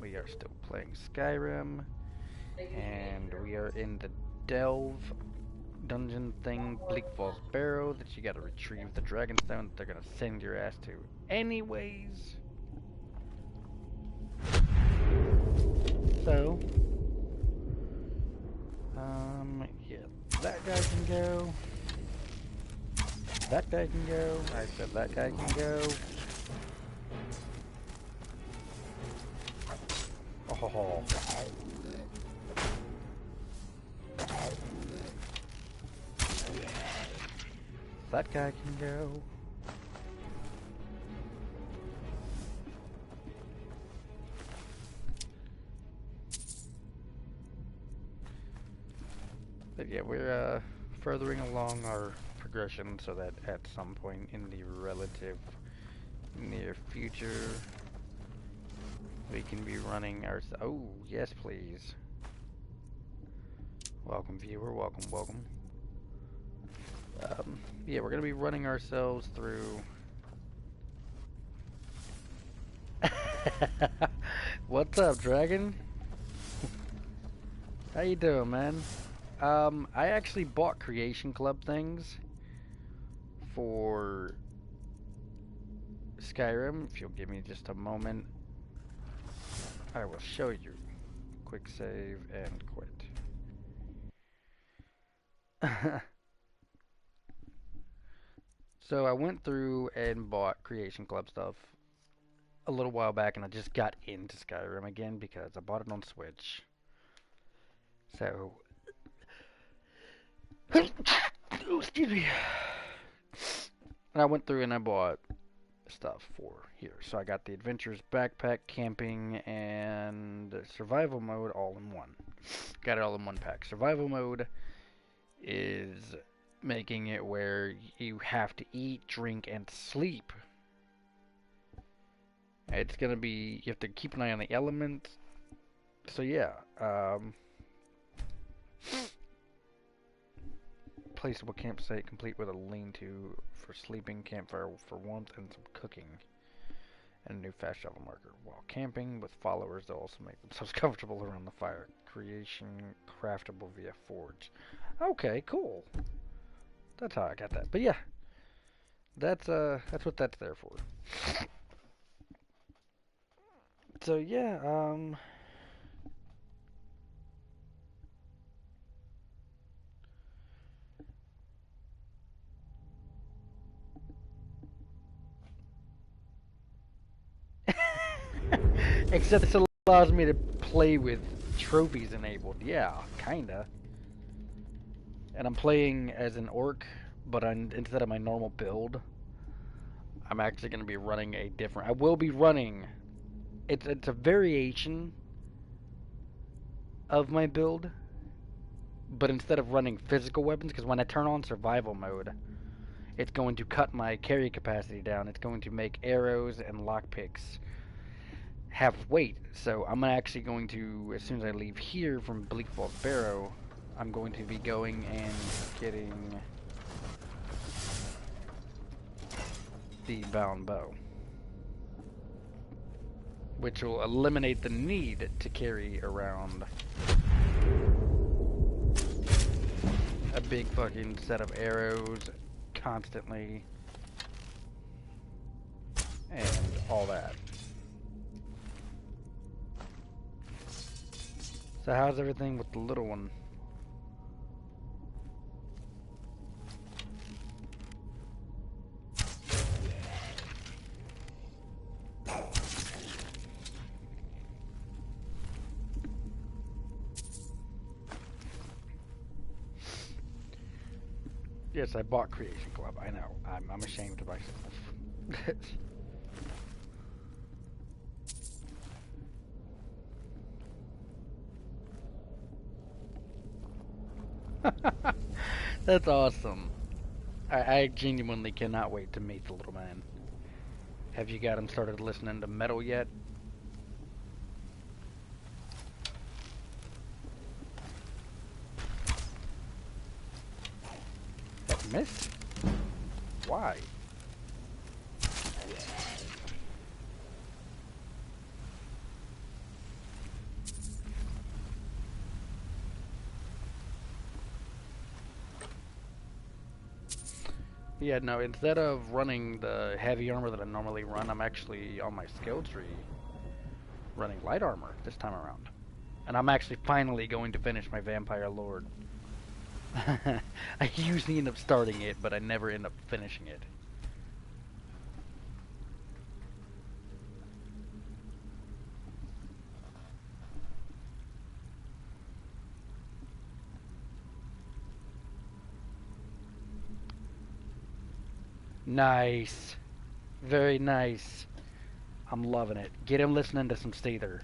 we are still playing Skyrim, and we are in the Delve dungeon thing, Bleak Falls Barrow, that you gotta retrieve the Dragonstone that they're gonna send your ass to anyways. So, yeah, that guy can go. That guy can go. I said that guy can go. Oh. That guy can go. But yeah, we're furthering along our progression so that at some point in the relative near future we can be running our... Oh, yes please. Welcome viewer, welcome. Yeah, we're gonna be running ourselves through... What's up, Dragon? How you doing, man? I actually bought Creation Club things for Skyrim. If you'll give me just a moment, I will show you. Quick save and quit. So I went through and bought Creation Club stuff a little while back, and I just got into Skyrim again because I bought it on Switch. So, oh, excuse me. And I went through and I bought stuff for here. So I got the Adventures Backpack, Camping, and Survival Mode all in one. Got it all in one pack. Survival Mode is making it where you have to eat, drink, and sleep. It's gonna be, you have to keep an eye on the elements. So yeah, placeable campsite complete with a lean-to for sleeping, campfire for warmth, and some cooking. And a new fast travel marker. While camping with followers, they'll also make themselves comfortable around the fire. Creation craftable via forge. Okay, cool. That's how I got that. But yeah, that's what that's there for. So yeah, except this allows me to play with trophies enabled. Yeah, kinda. And I'm playing as an orc, but instead of my normal build, I'm actually going to be running a different... I will be running... It's a variation of my build, but instead of running physical weapons, because when I turn on survival mode, it's going to cut my carry capacity down. It's going to make arrows and lockpicks have weight. So I'm actually going to, as soon as I leave here from Bleak Falls Barrow, I'm going to be going and getting the bound bow, which will eliminate the need to carry around a big fucking set of arrows constantly and all that. So how's everything with the little one? Yes, I bought Creation Club. I know. I'm ashamed of myself. That's awesome. I genuinely cannot wait to meet the little man. Have you got him started listening to metal yet? That miss? Why? Yeah, no, instead of running the heavy armor that I normally run, I'm actually on my skill tree running light armor this time around. And I'm actually finally going to finish my Vampire Lord. I usually end up starting it, but I never end up finishing it. Nice. Very nice. I'm loving it. Get him listening to some Steether.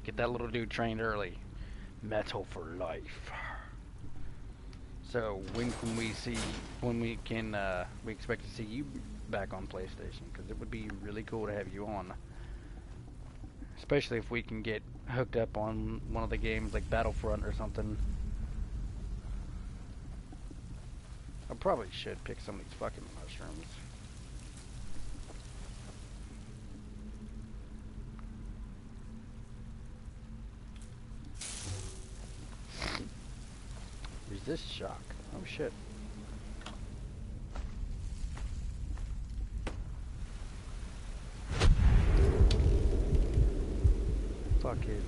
Get that little dude trained early. Metal for life. So when we expect to see you back on PlayStation? Because it would be really cool to have you on. Especially if we can get hooked up on one of the games like Battlefront or something. I probably should pick some of these fucking mushrooms. Resist shock. Oh shit. Fuck it.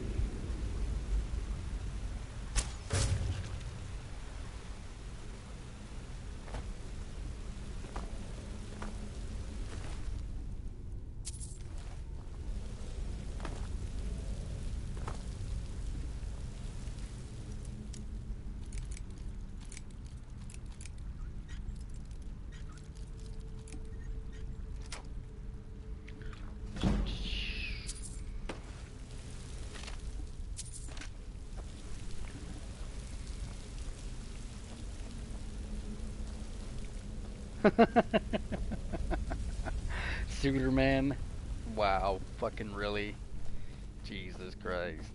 Suitor man. Wow, fucking really? Jesus Christ.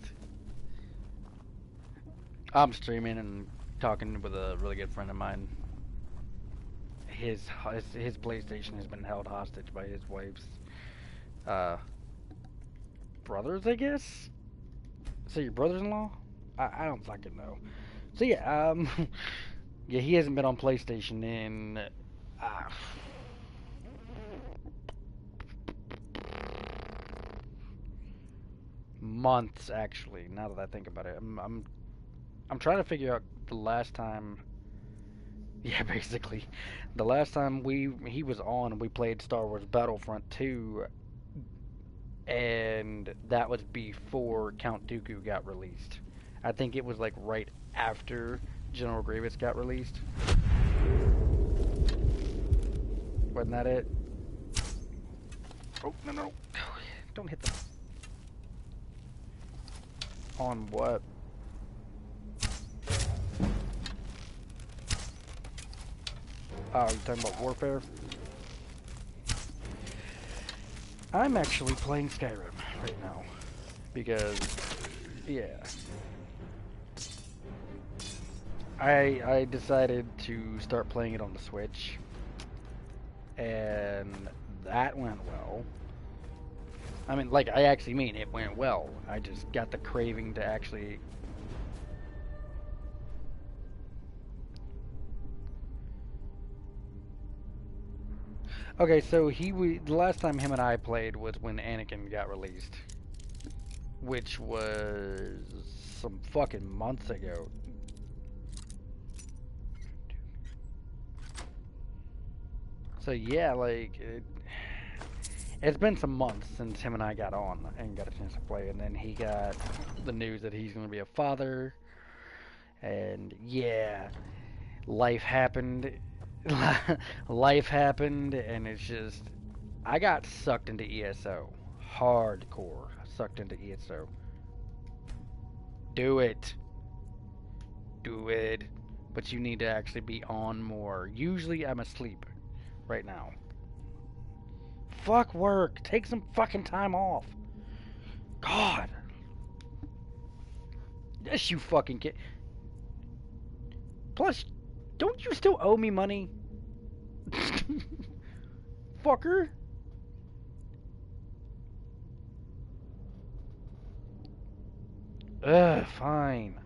I'm streaming and talking with a really good friend of mine. His PlayStation has been held hostage by his wife's brothers, I guess? So your brothers-in-law? I don't fucking know. So yeah, yeah, he hasn't been on PlayStation in months, actually. Now that I think about it, I'm trying to figure out the last time. Yeah, basically, the last time he was on, we played Star Wars Battlefront 2, and that was before Count Dooku got released. I think it was like right after General Grievous got released. Wasn't that it? Oh, no. Don't hit them. On what? Oh, you talking about Warfare? I'm actually playing Skyrim right now. Because, yeah. I decided to start playing it on the Switch. And that went well. I mean, like, I actually mean it went well. I just got the craving to actually... Okay, so the last time him and I played was when Anakin got released. Which was some fucking months ago. So yeah, like, it's been some months since him and I got on and got a chance to play, and then he got the news that he's going to be a father, and yeah, life happened, life happened, and it's just, I got sucked into ESO, hardcore, sucked into ESO. Do it, but you need to actually be on more. Usually I'm asleep right now. Fuck work. Take some fucking time off. God. Yes, you fucking kid. Plus, don't you still owe me money? Fucker. Ugh, fine.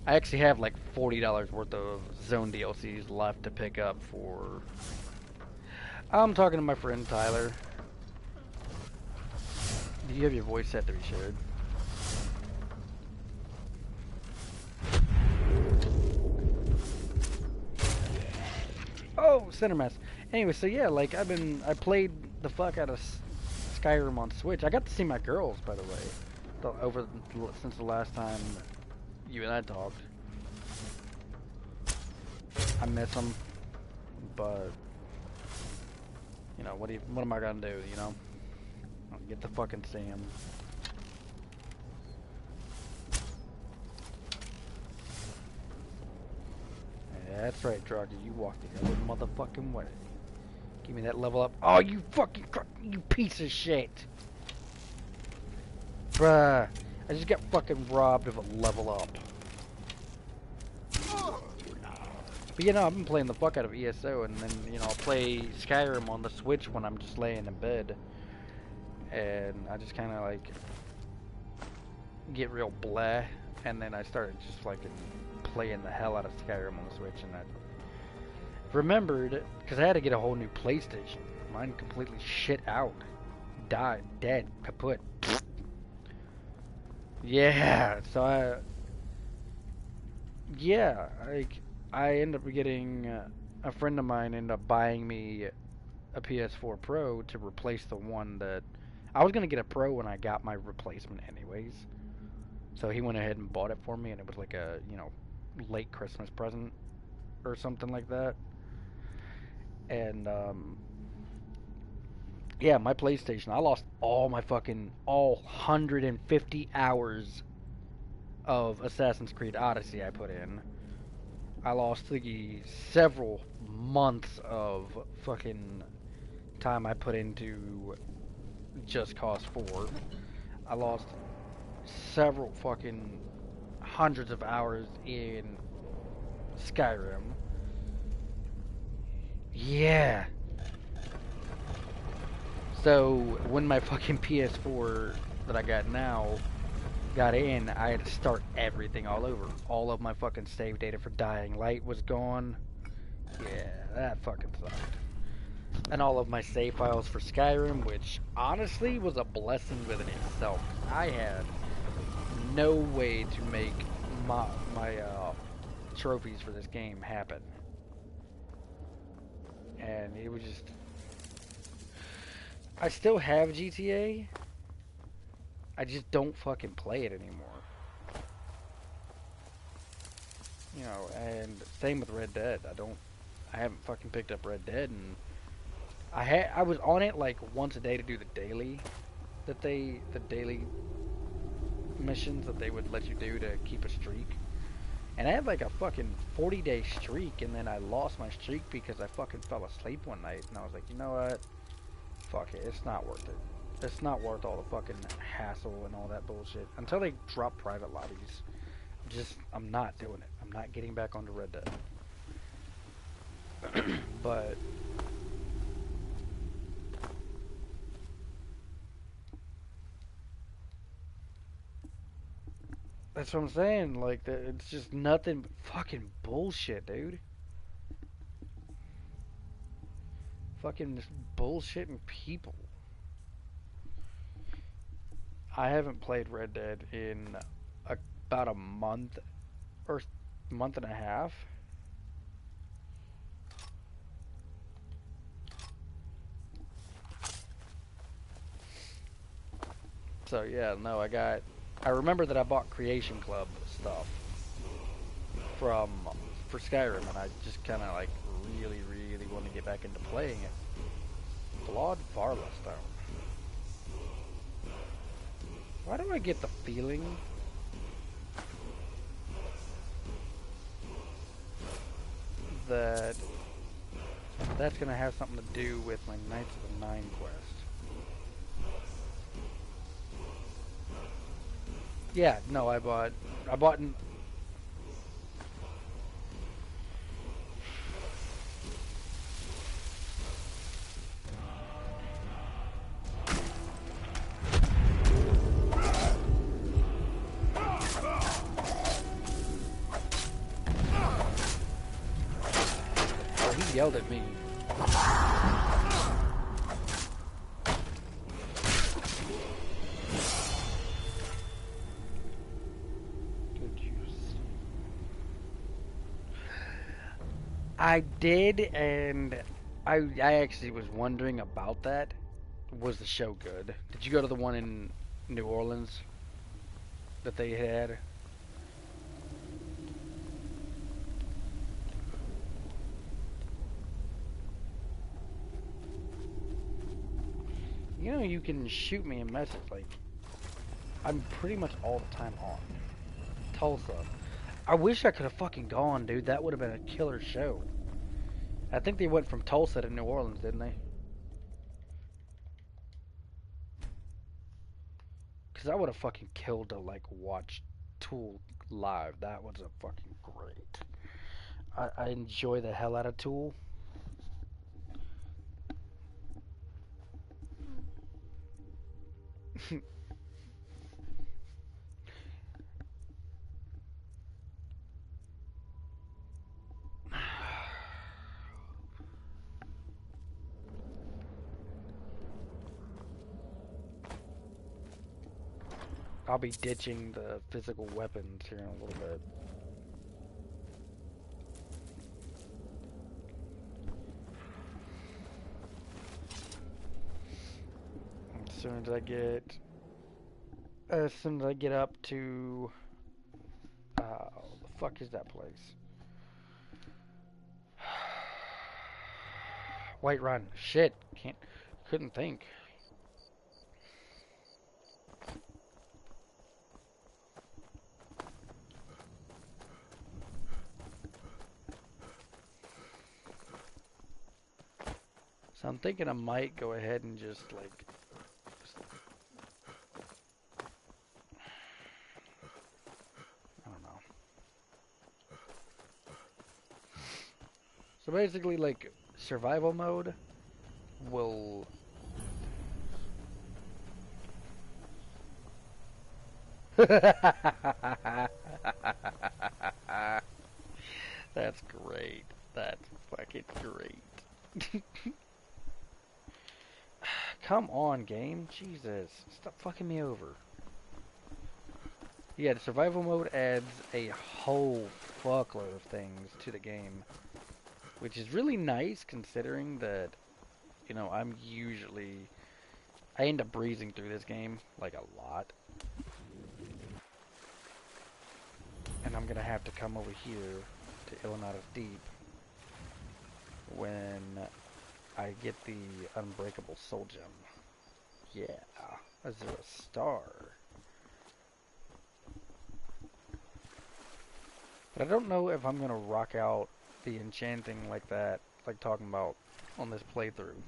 I actually have like $40 worth of Zone DLCs left to pick up for. I'm talking to my friend Tyler. Do you have your voice set to be shared? Oh, center mass. Anyway, so yeah, like I played the fuck out of Skyrim on Switch. I got to see my girls, by the way, since the last time you and I talked. I miss them, but you know what am I gonna do? You know, I'll get to fucking see them. That's right, Druggy. You walked the other motherfucking way. Give me that level up. Oh, you fucking you piece of shit, bruh! I just got fucking robbed of a level up. But you know, I've been playing the fuck out of ESO, and then you know I'll play Skyrim on the Switch when I'm just laying in bed, and I just kind of like get real blah, and then I started just like playing the hell out of Skyrim on the Switch, and I remembered because I had to get a whole new PlayStation. Mine completely shit out, died, dead, kaput. Yeah, so I ended up getting, a friend of mine ended up buying me a PS4 Pro to replace the one that, I was going to get a Pro when I got my replacement anyways. So he went ahead and bought it for me, and it was like a, you know, late Christmas present or something like that. And, yeah, my PlayStation, I lost all 150 hours of Assassin's Creed Odyssey I put in. I lost the several months of fucking time I put into Just Cause 4. I lost several fucking hundreds of hours in Skyrim. Yeah. So when my fucking PS4 that I got now got in, I had to start everything all over. All of my fucking save data for Dying Light was gone. Yeah, that fucking sucked. And all of my save files for Skyrim, which honestly was a blessing within itself. I had no way to make my trophies for this game happen. And it was just... I still have GTA. I just don't fucking play it anymore. You know, and same with Red Dead. I haven't fucking picked up Red Dead, and I was on it like once a day to do the daily missions that they would let you do to keep a streak. And I had like a fucking 40-day streak, and then I lost my streak because I fucking fell asleep one night, and I was like, you know what? Fuck it, it's not worth it. It's not worth all the fucking hassle and all that bullshit. Until they drop private lobbies, I'm not doing it. I'm not getting back onto Red Dead. But that's what I'm saying. Like, it's just nothing but fucking bullshit, dude. Fucking just bullshitting people. I haven't played Red Dead in about a month or month and a half. So yeah, no, I remember that I bought Creation Club stuff for Skyrim, and I just kind of like really want to get back into playing it. Blood Varlastone. Why do I get the feeling that that's gonna have something to do with my Knights of the Nine quest? Yeah, no, I bought yelled at me. I did, and I actually was wondering about that. Was the show good? Did you go to the one in New Orleans that they had? You know, you can shoot me a message, like, I'm pretty much all the time on. Tulsa. I wish I could have fucking gone, dude. That would have been a killer show. I think they went from Tulsa to New Orleans, didn't they? Because I would have fucking killed to, like, watch Tool live. That was a fucking great. I enjoy the hell out of Tool. I'll be ditching the physical weapons here in a little bit. As soon as I get up to, the fuck is that place? Whiterun. Shit, couldn't think. So I'm thinking I might go ahead and just like. I don't know. So basically, like, survival mode will. That's great. That's fucking great. Come on, game. Jesus. Stop fucking me over. Yeah, the survival mode adds a whole fuckload of things to the game. Which is really nice considering that, you know, I end up breezing through this game, like, a lot. And I'm gonna have to come over here to Illinois Deep when I get the Unbreakable Soul Gem. Yeah, a 0 star. But I don't know if I'm gonna rock out the enchanting like that, like talking about on this playthrough.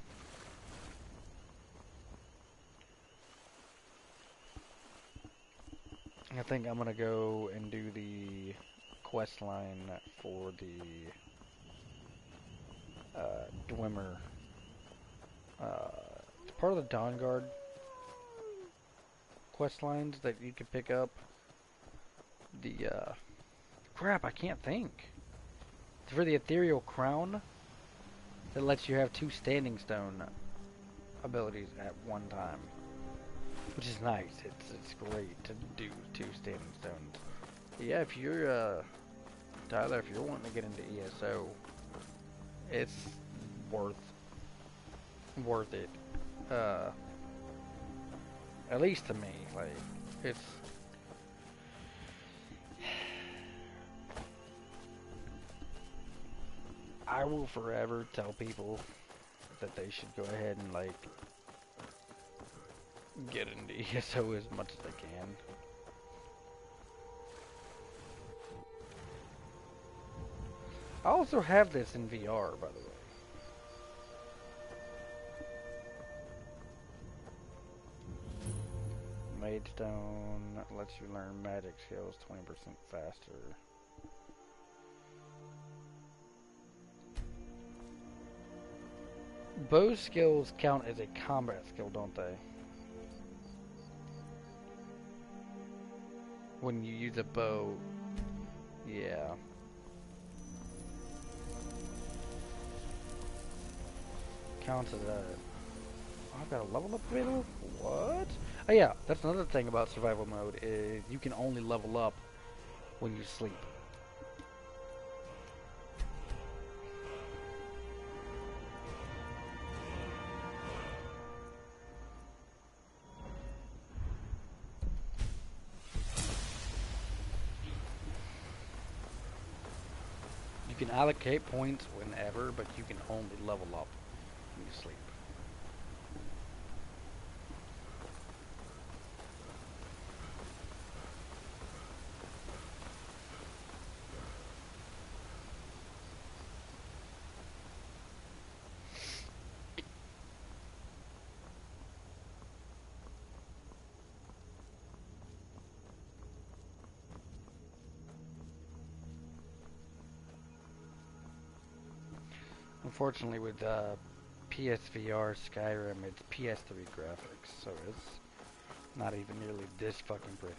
I think I'm gonna go and do the quest line for the Dwemer. It's part of the Dawn Guard quest lines that you can pick up. The crap, I can't think. It's for the Ethereal Crown that lets you have 2 Standing Stone abilities at one time, which is nice. It's great to do 2 Standing Stones. But yeah, if you're Tyler, if you're wanting to get into ESO, it's worth it. At least to me, like, it's. I will forever tell people that they should go ahead and, like, get into ESO as much as they can. I also have this in VR, by the way. Magestone lets you learn magic skills 20% faster. Bow skills count as a combat skill, don't they? When you use a bow, yeah. counts as a... Oh, I've got a level up available? What? Oh yeah, that's another thing about survival mode, is you can only level up when you sleep. You can allocate points whenever, but you can only level up when you sleep. Unfortunately, with PSVR Skyrim, it's PS3 graphics, so it's not even nearly this fucking pretty.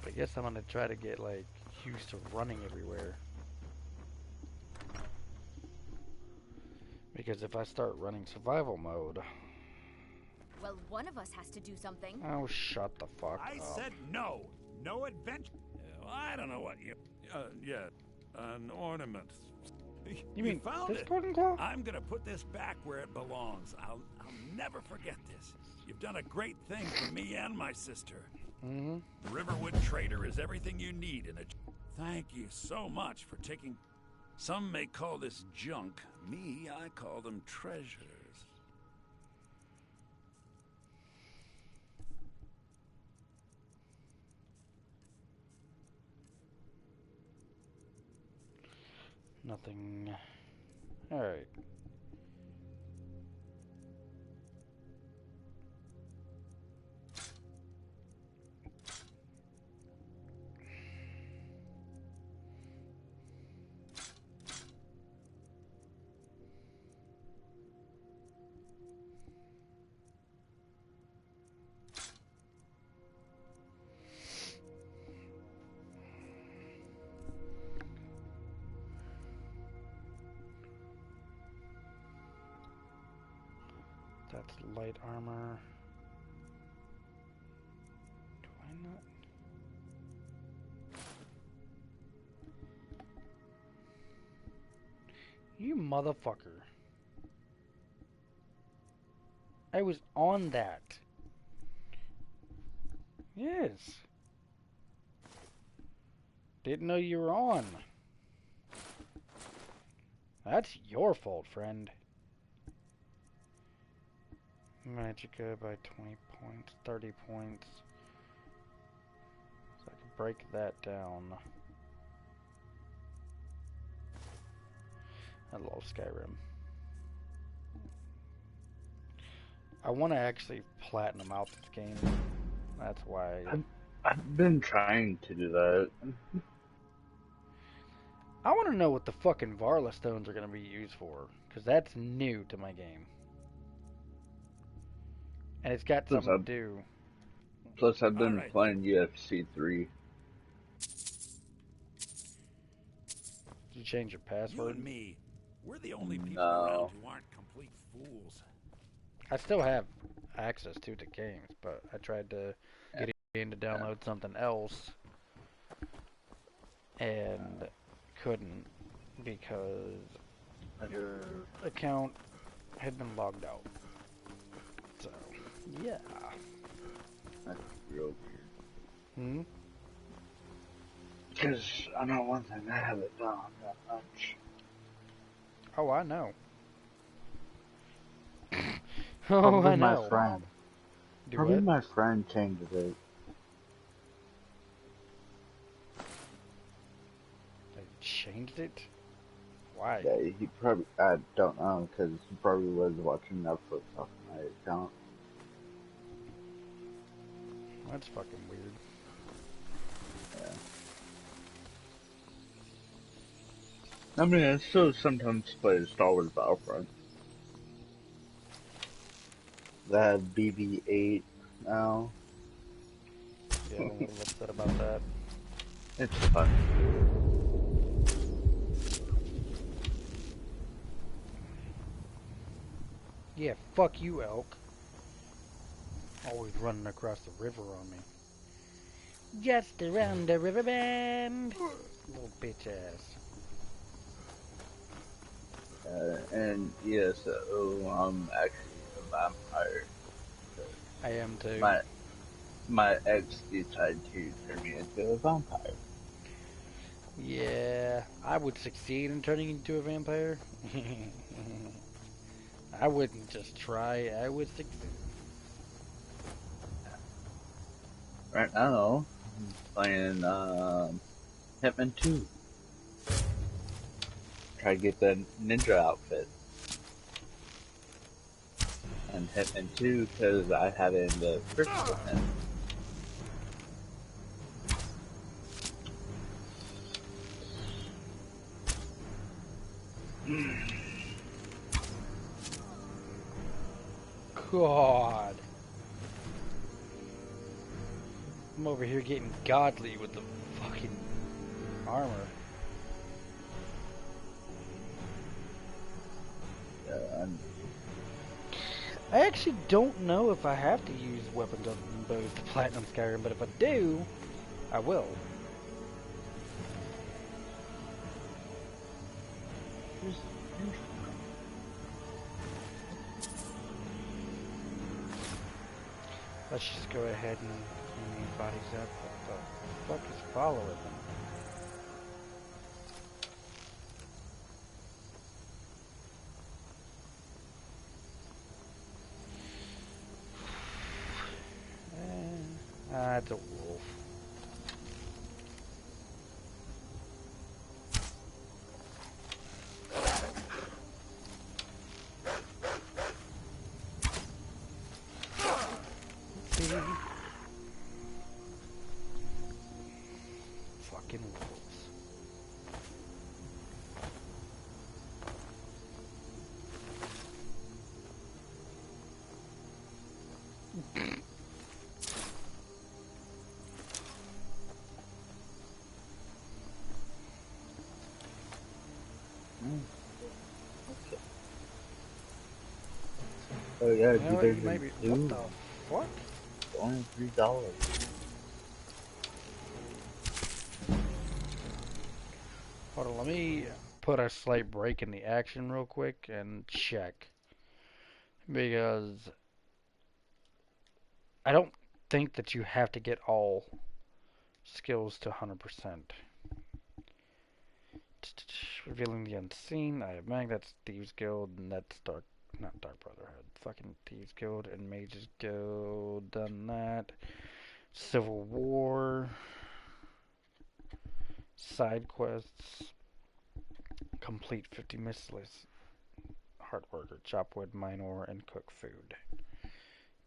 I guess I'm gonna try to get like used to running everywhere. Because if I start running survival mode... Well, one of us has to do something. Oh, shut the fuck up. I said no. No adventure. I don't know what you... yeah. An ornament. You mean found this it? golden claw? I'm gonna put this back where it belongs. I'll never forget this. You've done a great thing for me and my sister. Mm-hmm. Riverwood Trader is everything you need in a... Thank you so much for taking... Some may call this junk. Me, I call them treasures. Nothing. Alright. That's light armor. Do I not? You motherfucker. I was on that. Yes. Didn't know you were on. That's your fault, friend. Magica by 20 points, 30 points. So I can break that down. I love Skyrim. I want to actually platinum out this game. That's why. I've been trying to do that. I want to know what the fucking Varla stones are going to be used for, because that's new to my game. And it's got something to do. Plus, I've been playing UFC 3. Did you change your password? You and me, we're the only people around who aren't complete fools. I still have access to the games, but I tried to get in to download something else and couldn't because your account had been logged out. So, yeah. That's real weird. Because I know one thing, I haven't done that much. Oh, I know. Probably I know. my friend. Do Probably what? my friend changed it. They changed it? Why? Yeah, he probably, I don't know, because he probably was watching Netflix off my account. That's fucking weird. Yeah. I mean, I still sometimes play Star Wars Battlefront. They have BB-8 now. I'm a little upset about that. It's fun. Yeah, fuck you, elk. Always running across the river on me. Just around the river bend. Little bitch ass. And yeah, so I'm actually a vampire. I am too. My ex decided to turn me into a vampire. Yeah, I would succeed in turning into a vampire. I wouldn't just try, I would succeed. Right now, I'm playing Hitman 2. Try to get the ninja outfit. And Hitman 2 because I had it in the first Hitman. God. I'm over here getting godly with the fucking armor. And I actually don't know if I have to use weapons other than bows to platinum Skyrim, but if I do, I will. Let's just go ahead and clean these bodies up. What the fuck is following them? It's a wolf. Fucking wolves. oh yeah, You know what, Division maybe. 2, What the fuck? only $3. Hold on, let me put a slight break in the action real quick and check. Because I don't think that you have to get all skills to 100%. Revealing the unseen. I have Magnets, Thieves Guild, and that's not Dark Brotherhood. Fucking Thieves Guild and Mages Guild. Done that. Civil War. Side quests. Complete 50 miscellaneous. Hard worker. Chop wood, mine ore, and cook food.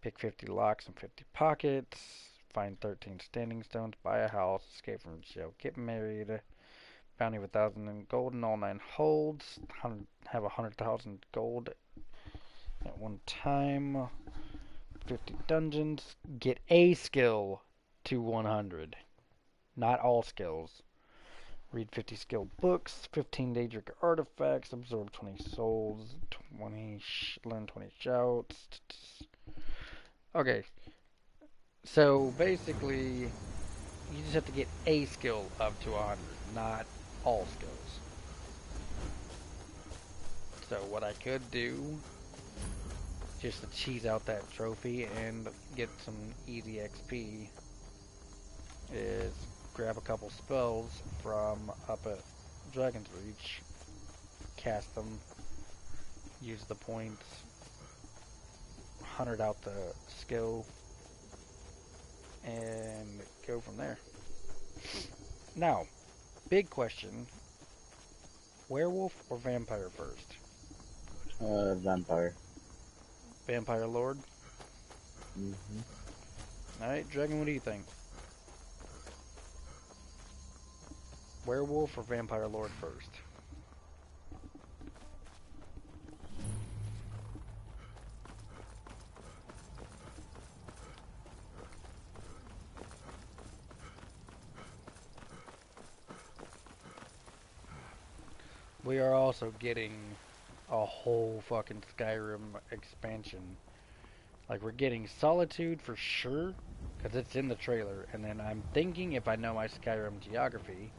Pick 50 locks and 50 pockets. Find 13 standing stones. Buy a house. Escape from jail. Get married. Bounty of 1,000 in gold in all 9 holds. Have 100,000 gold at one time. 50 dungeons. Get a skill to 100. Not all skills. Read 50 skill books. 15 Daedric artifacts. Absorb 20 souls. Learn 20 shouts. Okay. So basically, you just have to get a skill up to 100, not all skills. So what I could do, just to cheese out that trophy and get some easy XP, is grab a couple spells from up at Dragon's Reach, cast them, use the points, 100 out the skill, and go from there. Now, big question, werewolf or vampire first? Vampire. Vampire Lord? Alright, Dragon, what do you think? Werewolf or Vampire Lord first? We are also getting a whole fucking Skyrim expansion. Like, we're getting Solitude for sure, because it's in the trailer. And then I'm thinking, if I know my Skyrim geography,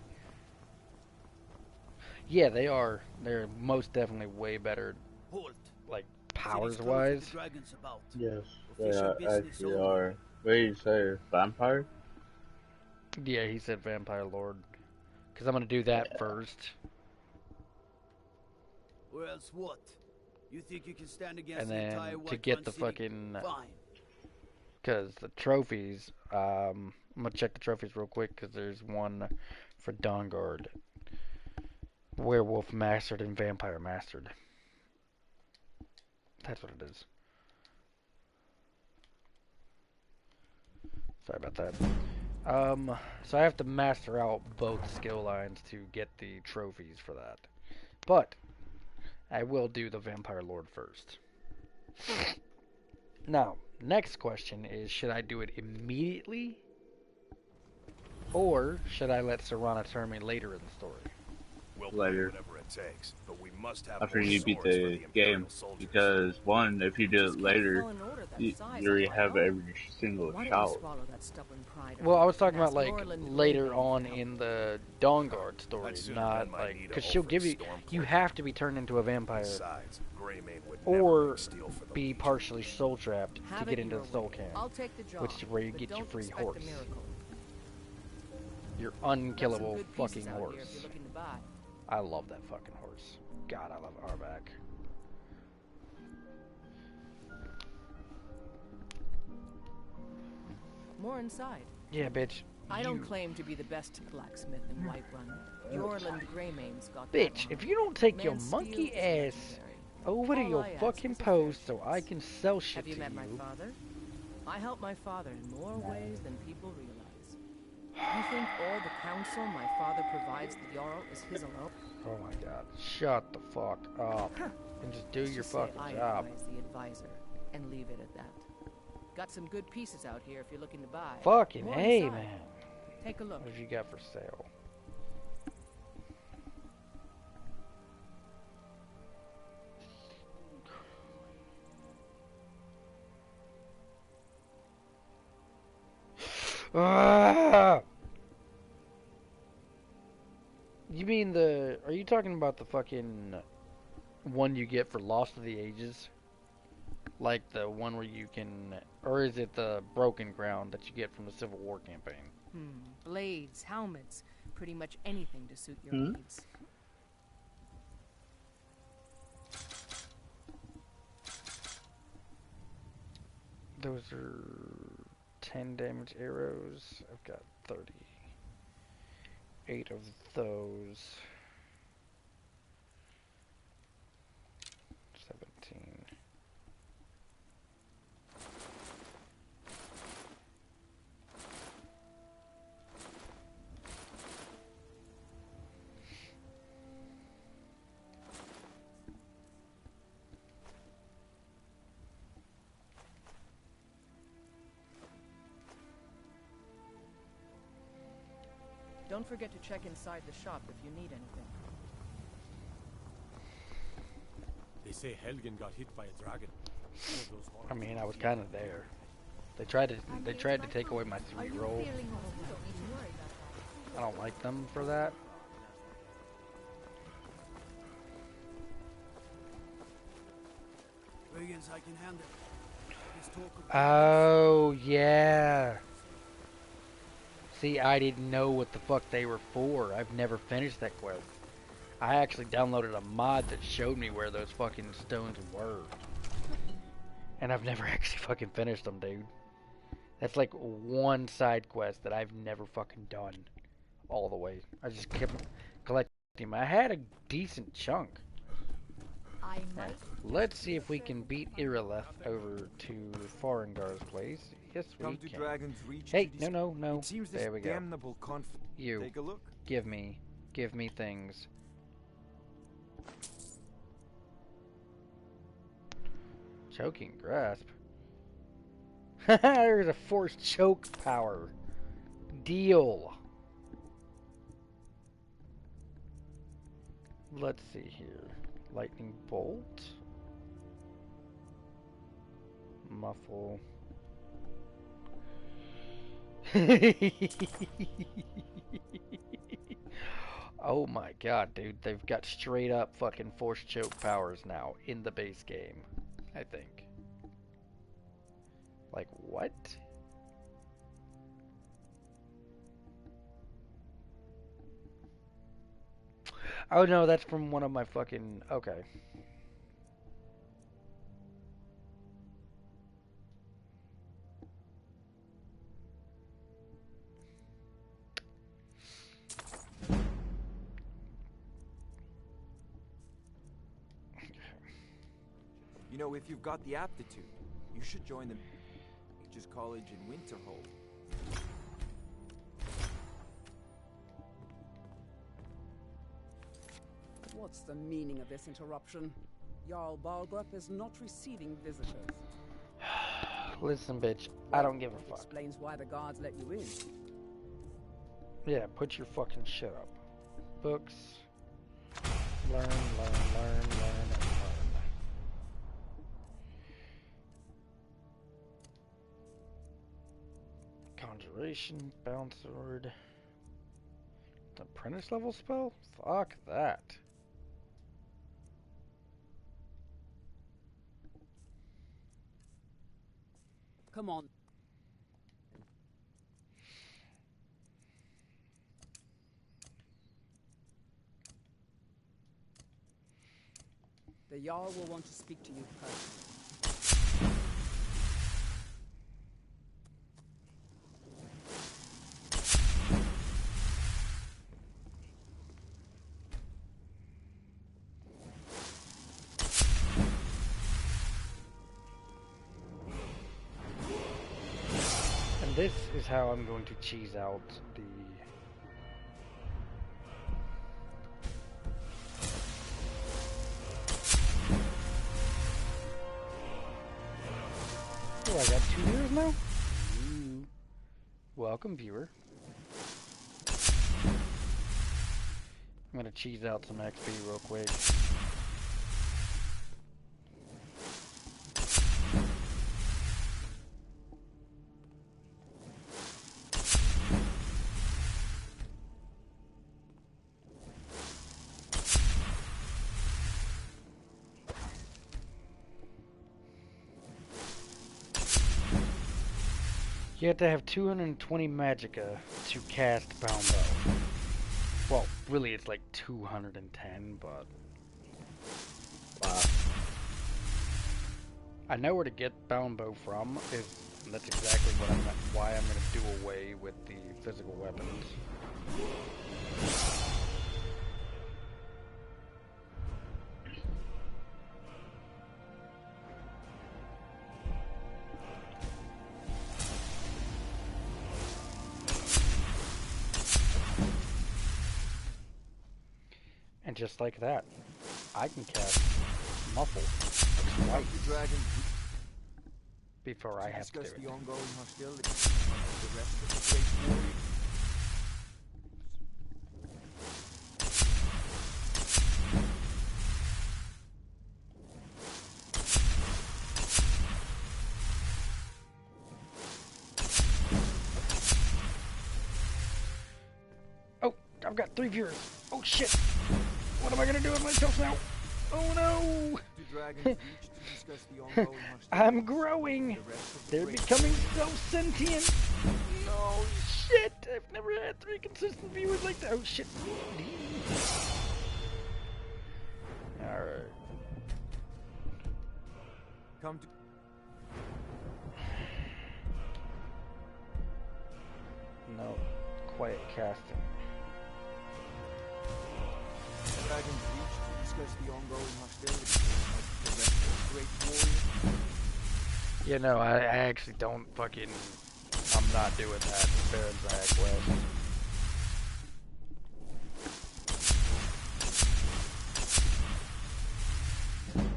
yeah, they are. They're most definitely way better, Halt. like, City's closed with powers-wise. the dragons about. Yes, they Official business actually only. are. What do you say? Vampire? Yeah, he said Vampire Lord. Because I'm going to do that first. Or else what? You think you can stand against And the then entire to White get Run the City? fucking... Fine. Because the trophies, I'm going to check the trophies real quick, because there's one for Dawnguard. Werewolf Mastered and Vampire Mastered. That's what it is. Sorry about that. So I have to master out both skill lines to get the trophies for that. But, I will do the Vampire Lord first. Now, next question is, should I do it immediately? Or should I let Serana turn me later in the story? We'll Later. do whatever it takes, but we must have After more you beat swords for the Imperial game. soldiers. Because, one, if you do it later, you already have every single Why don't you shout. swallow that stubborn pride of Well, I yours was talking and about, ask like, Norland later Greybeard on to help in you? the Dawnguard story, I'd sooner not, bend my like, knee to because hope she'll for give the you, Storm you Queen. have to be turned into a vampire, Besides, Greymane would never or make steel for the be Legion. partially soul-trapped to Have get it into your the soul way. camp, I'll take the job, which is where you but get your don't free expect horse. a miracle. Your Got some unkillable good pieces fucking out here horse. if you're looking to buy. I love that fucking horse. God, I love Arback. More inside. Yeah, bitch. I don't You- claim to be the best blacksmith in Whiterun. Yorland Greymane's got that Bitch, on if him. you don't take your Man's monkey steel is ass legendary. over to All your I ask fucking is a fair post so I chance. can sell shit Have you to met my you. father? I help my father in more ways than people realize. You think all the counsel my father provides the Jarl is his alone? Oh my god. Shut the fuck up. And just do Let's your just say fucking I job. advise the advisor and leave it at that. Got some good pieces out here if you're looking to buy. Fucking More hey, inside. man. Take a look. What have you got for sale? Ah! You mean the... Are you talking about the fucking one you get for Lost of the Ages? Like the one where you can... Or is it the Broken Ground that you get from the Civil War campaign? Blades, helmets, pretty much anything to suit your Hmm? needs. Those are 10 damage arrows. I've got 38 of those. 17. Don't forget to check inside the shop if you need anything. They say Helgen got hit by a dragon. One of those I mean, I was kind of there. They tried to take away my 3-roll. I don't like them for that. Brigands I can handle. This talk of Oh, yeah. See, I didn't know what the fuck they were for. I've never finished that quest. I actually downloaded a mod that showed me where those fucking stones were. And I've never actually fucking finished them, dude. That's like one side quest that I've never fucking done all the way. I just kept collecting them. I had a decent chunk. I Right. might. Let's see if we can beat Irileth over to Farengar's place. Yes, we Come to can. Dragon's Reach. Hey, to no. It seems this There we go. damnable conflict. You, Take a look. give me things. Choking grasp. There's a forced choke power. Deal. Let's see here. Lightning bolt. Muffle. Oh my god, dude. They've got straight up fucking force choke powers now in the base game, I think. Like, what? Oh no, that's from one of my fucking... Okay. You know, if you've got the aptitude, you should join the Mages College in Winterhold. What's the meaning of this interruption? Jarl Balgrup is not receiving visitors. Listen, bitch, I don't give a fuck. Explains why the guards let you in. Yeah, put your fucking shit up. Books. Learn, learn, learn, and learn. Conjuration, bound sword. Apprentice level spell? Fuck that. Come on. The Jarl will want to speak to you personally. And this is how I'm going to cheese out the... Oh, I got 2 viewers now? Ooh. Welcome, viewer. I'm gonna cheese out some XP real quick. You have to have 220 magicka to cast Bound Bow. Well, really it's like 210, but... Wow. I know where to get Bound Bow from, and that's exactly why I'm going to do away with the physical weapons. And just like that, I can cast Muffle twice before I have to do it. The ongoing hostility. The rest of the great warrior. Oh, I've got 3 viewers. Oh shit! What am I gonna do with myself now? Oh no! I'm growing! They're becoming so sentient! No shit! I've never had 3 consistent viewers like that. Oh shit! Alright. Come to No. Quiet casting. Dragon's Reach to discuss the ongoing hostility. The rest of the great warrior. You know, I actually don't fucking... I'm not doing that. Baron's Act West.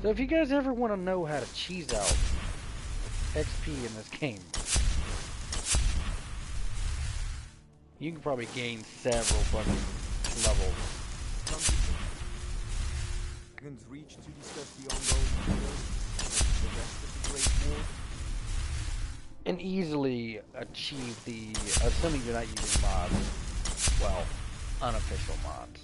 So if you guys ever want to know how to cheese out XP in this game, you can probably gain several fucking levels Dragon's Reach to discuss the ongoing the rest of the Great War. And easily achieve the, assuming you're not using mods, well, unofficial mods.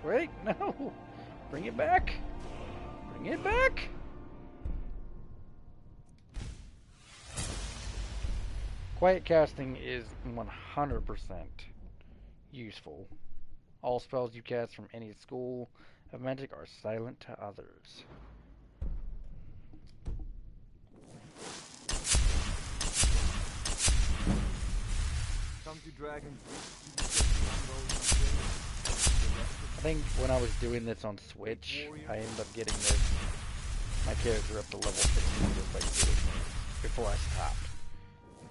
Wait, no! Bring it back! Bring it back! Quiet casting is 100% useful. All spells you cast from any school of magic are silent to others. Come to Dragon's Reach to discuss the ongoing I think when I was doing this on Switch, I ended up getting this, my character up to level 15 just by doing this before I stopped.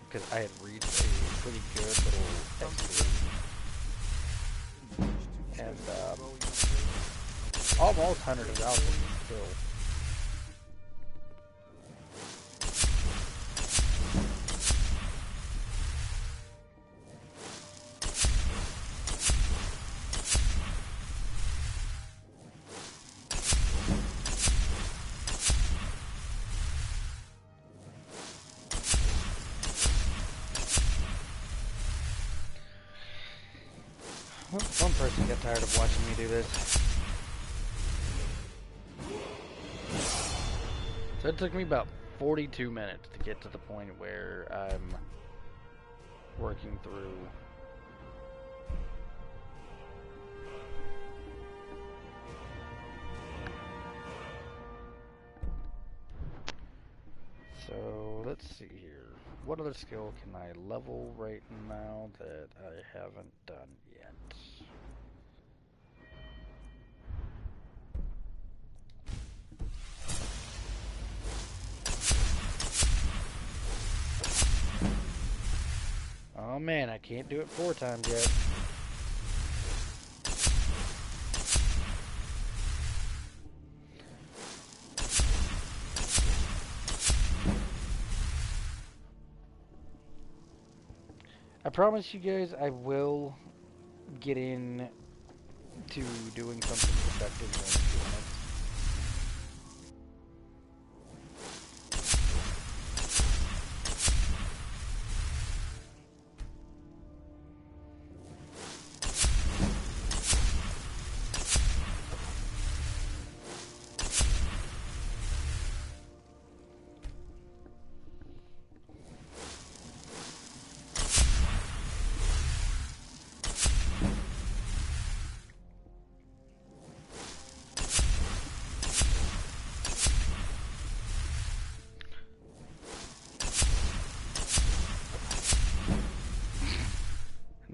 Because I had reached a pretty good little experience. And almost 100,000 still. One person got tired of watching me do this. So it took me about 42 minutes to get to the point where I'm working through so let's see here. What other skill can I level right now that I haven't done yet? Oh man, I can't do it 4 times yet. I promise you guys I will get in to doing something productive in a few minutes.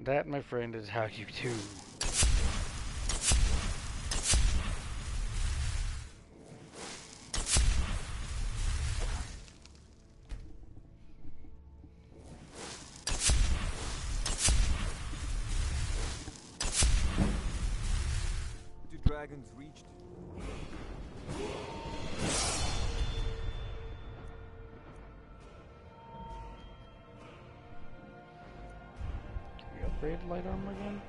That, my friend, is how you do. to Dragon's Reach. Can we upgrade light armor again?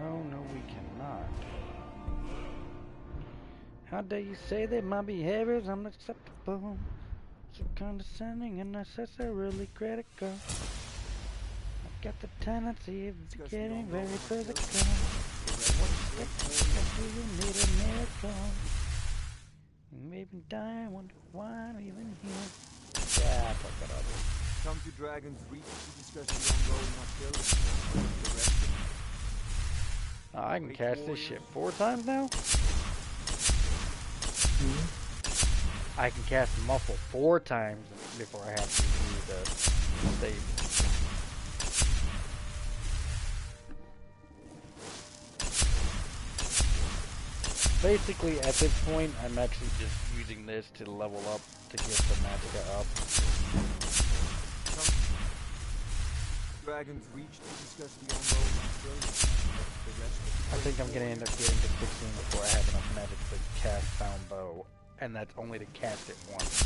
No, we cannot. How dare you say that my behavior is unacceptable? So condescending and necessarily critical. I've got the tendency of getting very physical. Do you need a miracle? Maybe die, wonder why I'm even here. Yeah, fuck that up. Come to Dragon's Reach to discuss the ongoing hostilities. Oh, I can cast this shit 4 times now? I can cast Muffle 4 times before I have to do the save. Basically, at this point, I'm actually just using this to level up to get the Magicka up. Dragon's Reach to discuss the ongoing hostilities. The rest of I think I'm gonna end up getting to 16 before I have enough magic to cast Found Bow, and that's only to cast it once.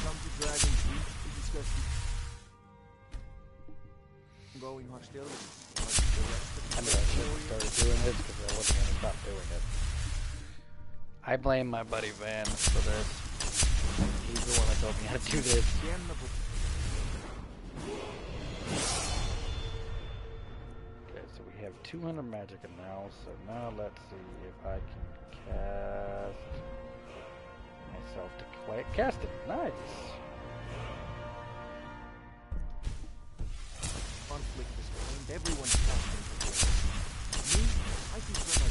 come to Dragon's Reach to discuss the ongoing hostilities. Like the rest of I the knew I shouldn't have started doing this because I wasn't gonna stop doing it. I blame my buddy Van for this. He's the one that told me how to do this. Okay, so we have 200 magic now, so now let's see if I can cast myself to cast it. Nice! Conflict has claimed everyone's passion for war. Me, I prefer my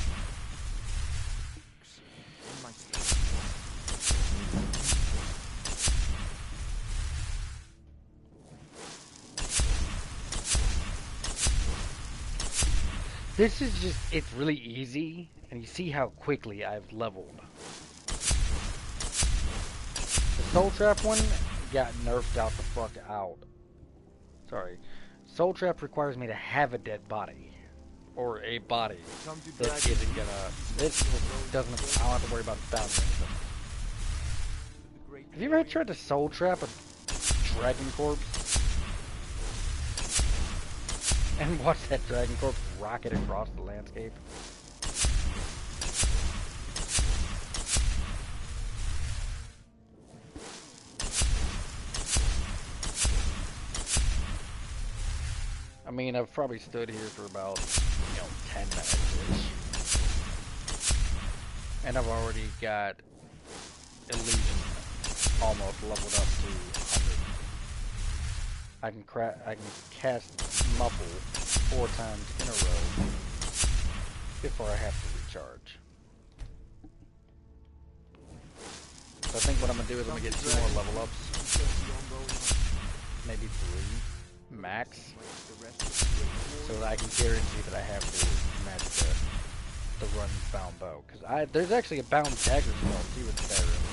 and my This is just, it's really easy, and you see how quickly I've leveled. The Soul Trap one got nerfed out the fuck out. Sorry. Soul Trap requires me to have a dead body. Or a body that isn't gonna... This doesn't... I don't have to worry about spouting anything. Have you ever tried to Soul Trap a dragon corpse? And watch that dragon corpse rocket across the landscape? I mean, I've probably stood here for about, 10 minutes-ish. And I've already got Illusion almost leveled up to 100. I can cast Muffle 4 times in a row before I have to recharge. So I think what I'm going to do is I'm going to get 2 more level ups. Maybe 3 max. So that I can guarantee that I have the magic to run Bound Bow. Because there's actually a Bound Dagger spell too in Skyrim.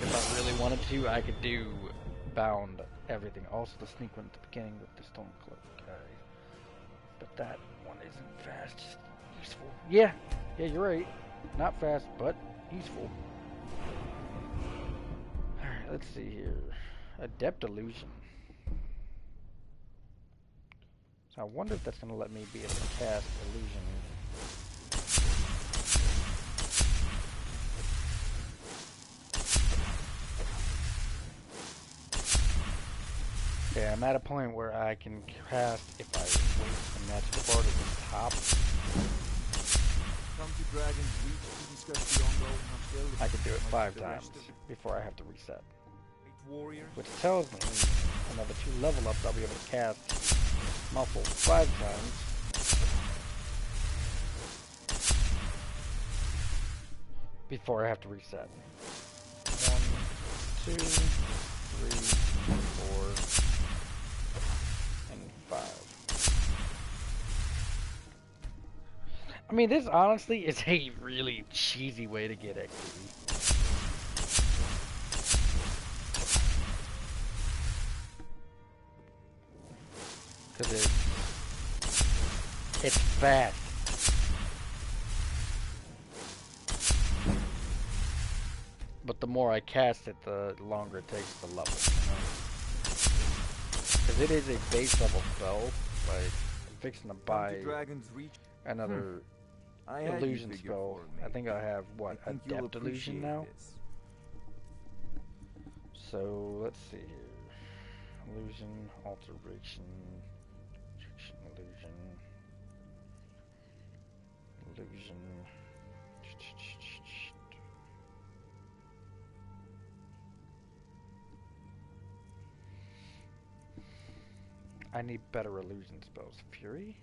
If I really wanted to, I could do Bound everything. Also the sneak one at the beginning with the Stormcloak guy. But that one isn't fast, just useful. Yeah, you're right. Not fast, but useful. Alright, let's see here. Adept Illusion. So I wonder if that's going to let me be able to cast Illusion. Okay, I'm at a point where I can cast if I wait the magical bar to the top. come to Dragon's Reach to discuss the ongoing hostilities. I can do it Like 5 the times rest of the before I have to reset. warriors. Which tells me another 2 level ups I'll be able to cast Muffle 5 times. Before I have to reset. 1, 2, 3, 4, and 5. I mean, this honestly is a really cheesy way to get XP. Because it's fast. But the more I cast it, the longer it takes to level. Because it is a base level spell. Like, I'm fixing to buy Dragon's Reach. another illusion spell. I think I have, what, Adept Illusion now? This. So, let's see here. Illusion, Alteration, Illusion, Illusion. I need better illusion spells. Fury?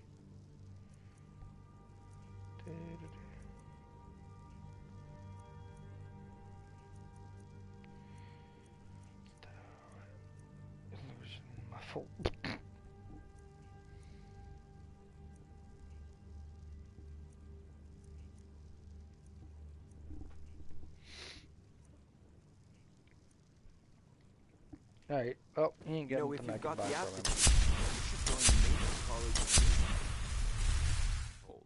Illusion. Full. Alright, well, he ain't You got know, if nothing I you've can got buy the from him. aptitude, you should join the Naval College of Music. Hold.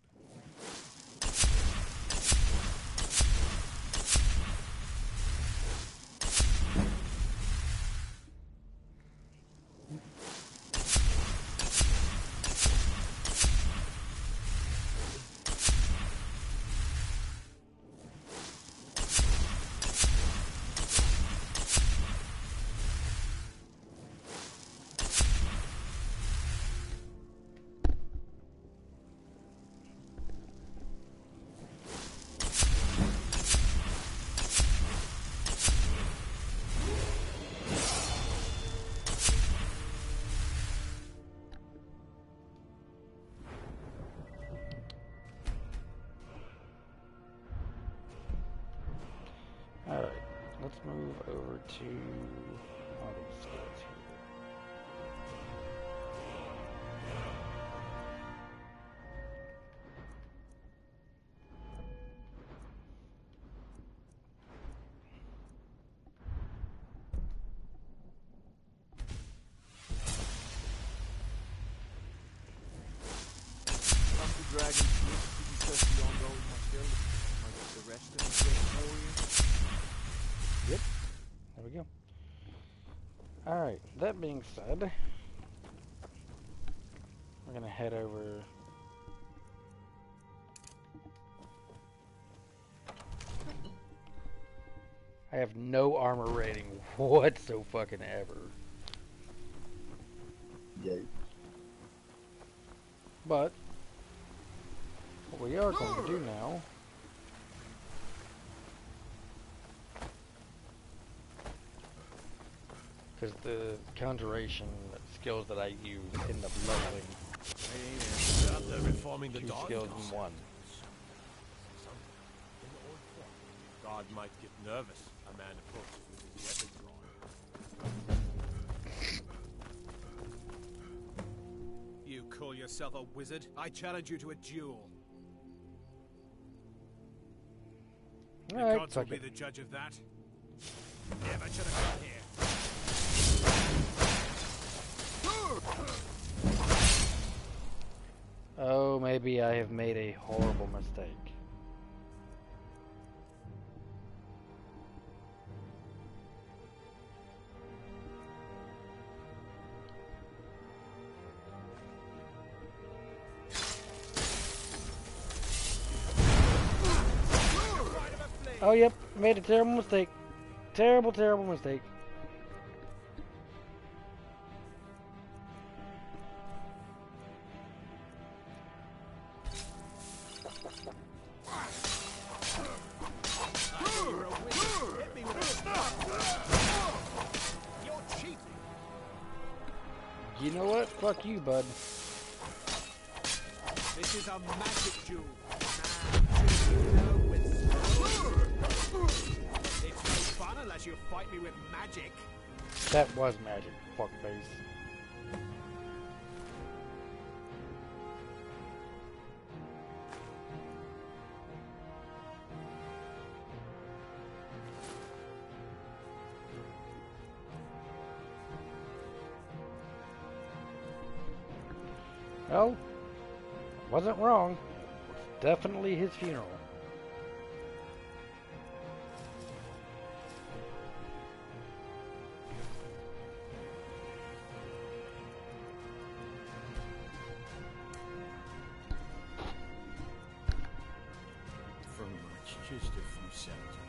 Alright, let's move over to all these skills here. Come to Dragon's Roost to discuss the ongoing hostility. Like the rest of the great warriors. Yep, there we go. Alright, that being said, we're gonna head over. I have no armor rating whatsoever. Yay. But what we are going to do now because the conjuration skills that I use end up leveling They're reforming the 2 dog. skills in 1. God might get nervous. A man approaches with his weapon drawn. You call yourself a wizard? I challenge you to a duel. The Alright, gods will fuck be it. the judge of that. Never should have come here. Oh, maybe I have made a horrible mistake. Oh, yep, made a terrible mistake. Terrible, terrible mistake. You're a wizard. Hit me with a staff. You're cheating. You know what? Fuck you, bud. This is a magic duel. Man, with it's no fun unless you fight me with magic. That was magic, fuckface. Well, wasn't wrong. It's definitely his funeral. From much, just a few sentences.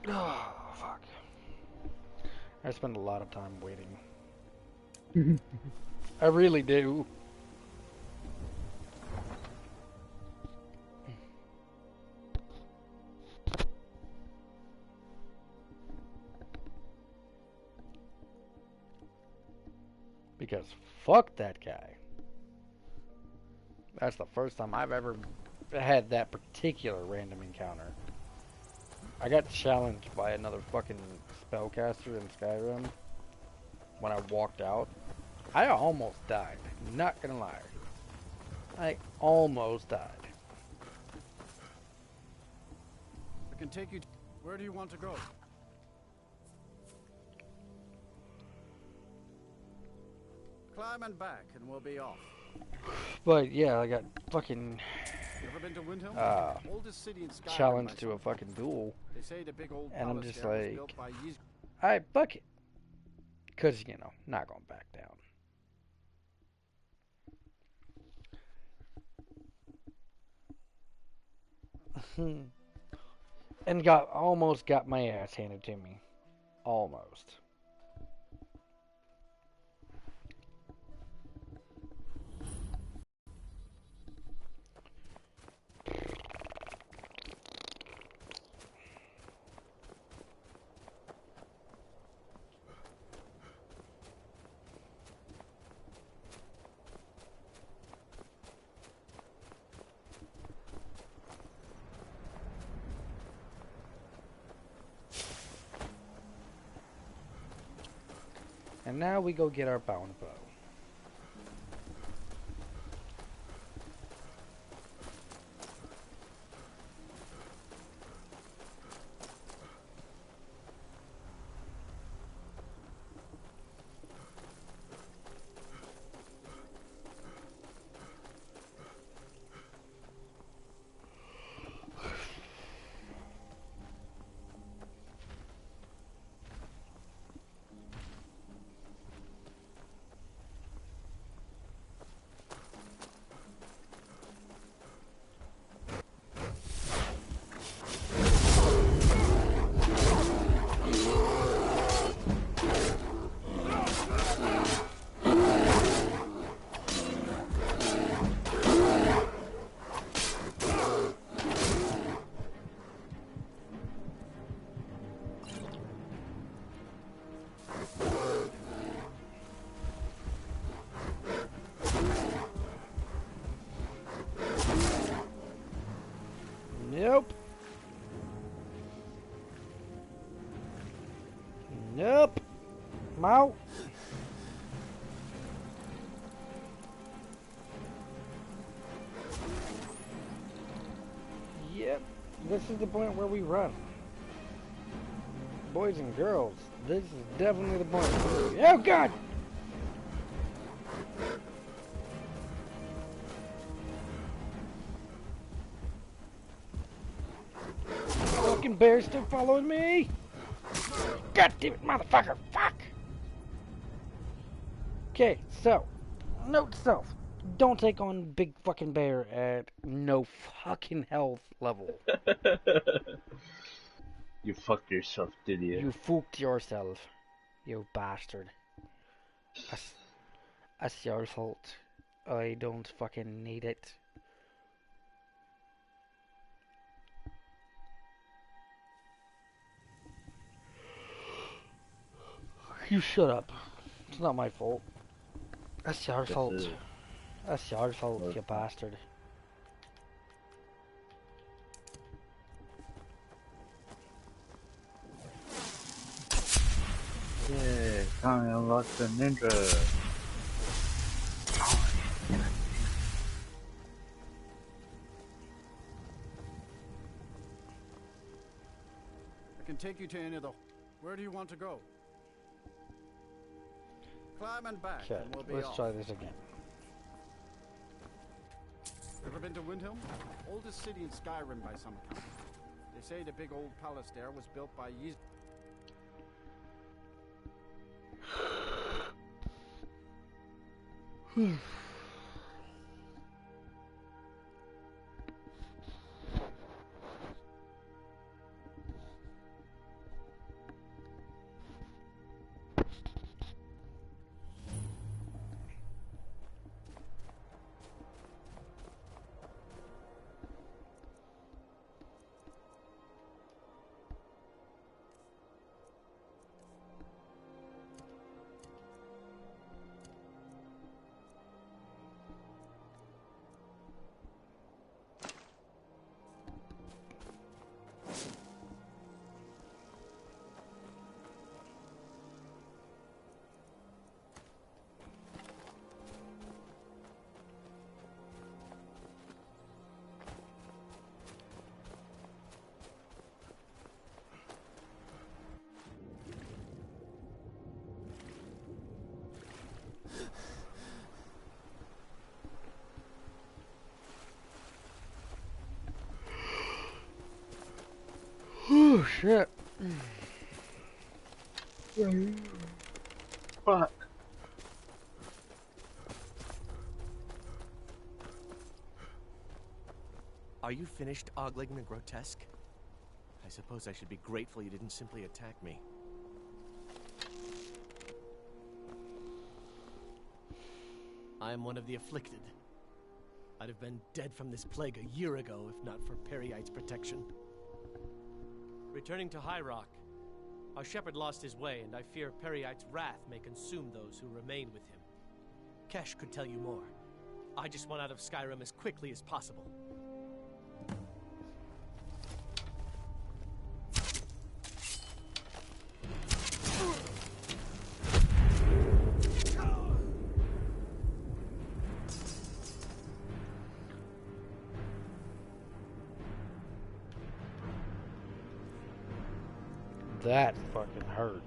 Oh, fuck. I spend a lot of time waiting. I really do. Because fuck that guy. That's the first time I've ever had that particular random encounter. I got challenged by another fucking spellcaster in Skyrim when I walked out. I almost died. Not gonna lie. I almost died. I can take you. Where do you want to go? Climb and back, and we'll be off. But yeah, I got fucking You ever been to Windhelm? Oldest city in Skyrim challenged by to a some fucking duel, They say the big old and I'm palace just there was like, built by Ys- alright, fuck it. Cause, you know, not going back down. And almost got my ass handed to me. Almost. And now we go get our bound bow. Nope. Nope. I'm out. Yep. This is the point where we run. Boys and girls, this is definitely the point. Oh god! Fucking bear's still following me! God damn it, motherfucker! Fuck! Okay, so, note to self. Don't take on big fucking bear at no fucking health level. You fucked yourself, did you? You fucked yourself, you bastard. That's your fault. I don't fucking need it. You shut up. It's not my fault. That's your fault. That's your fault, you bastard. Yeah, finally unlocked the ninja. I can take you to any of the. Where do you want to go? Climb and back, Okay, and we'll be let's off. try this again. Ever been to Windhelm? Oldest city in Skyrim by some account. They say the big old palace there was built by Ys- Oh shit. Fuck. Are you finished ogling the grotesque? I suppose I should be grateful you didn't simply attack me. I am one of the afflicted. I'd have been dead from this plague a year ago if not for Periite's protection. Returning to High Rock, our shepherd lost his way, and I fear Periite's wrath may consume those who remain with him. Kesh could tell you more. I just want out of Skyrim as quickly as possible. That fucking hurt.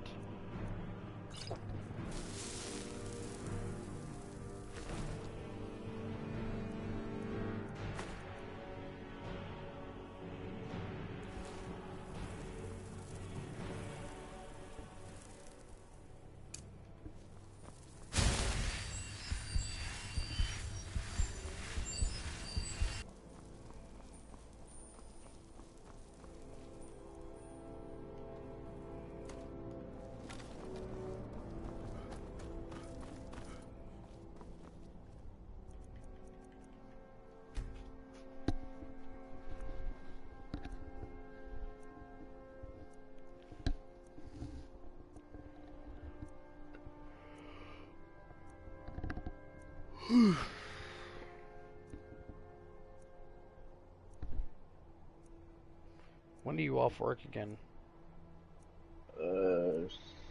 When do you off work again?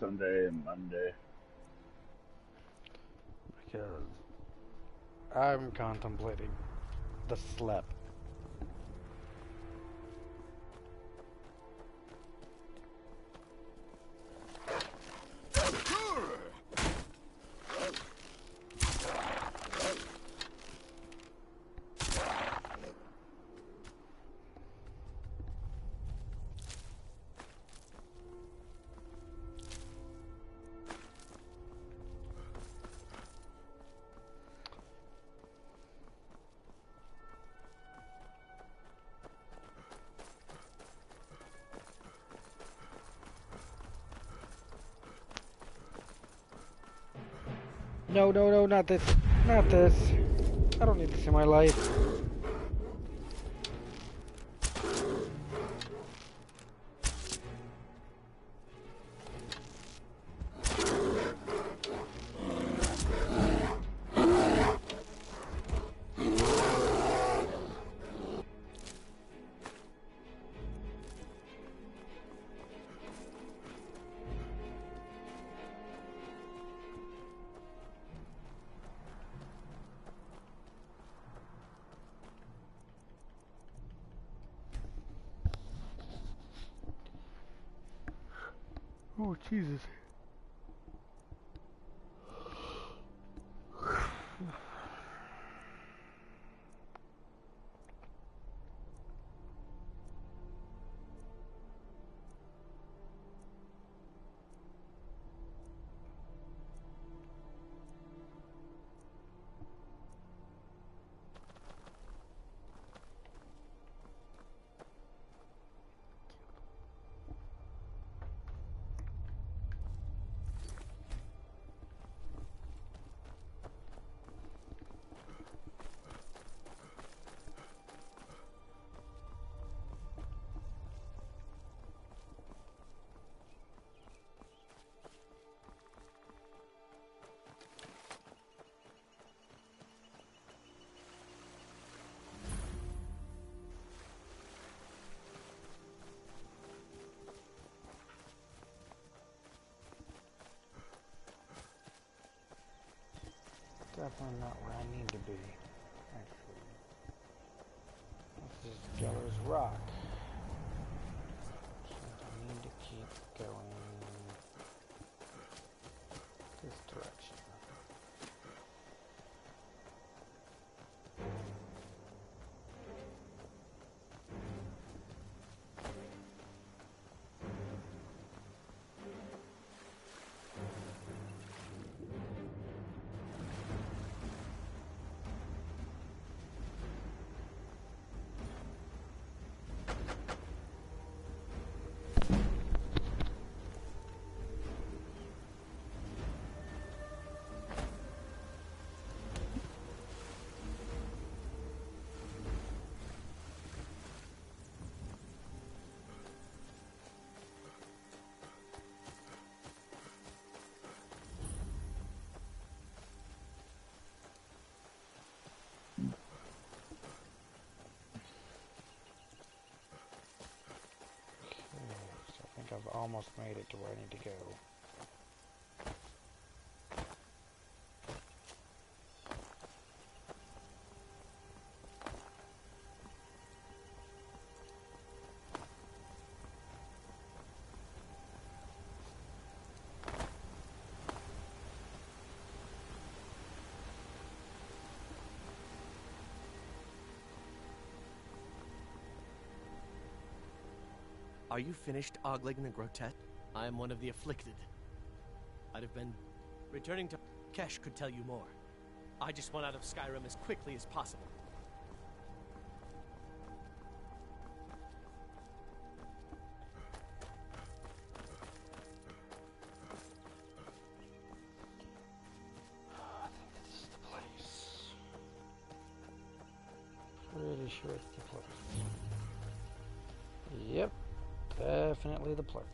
Sunday and Monday. Because I'm contemplating the slep. No, no, no, not this. Not this. I don't need this in my life. Oh, Jesus. Definitely not where I need to be, actually. This is Geller's Rock. So I need to keep going this direction. almost made it to where I need to go. Are you finished ogling the Grotet? I am one of the afflicted. I'd have been returning to... Kesh could tell you more. I just want out of Skyrim as quickly as possible. I think this is the place. Pretty sure it's the place. Yep. Definitely the place.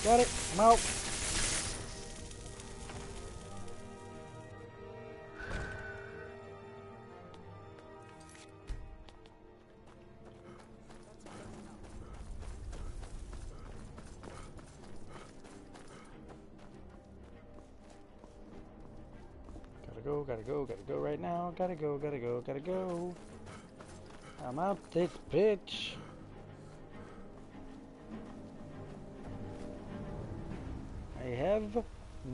Got it. I'm out. Gotta go right now. Gotta go. I'm out this bitch. I have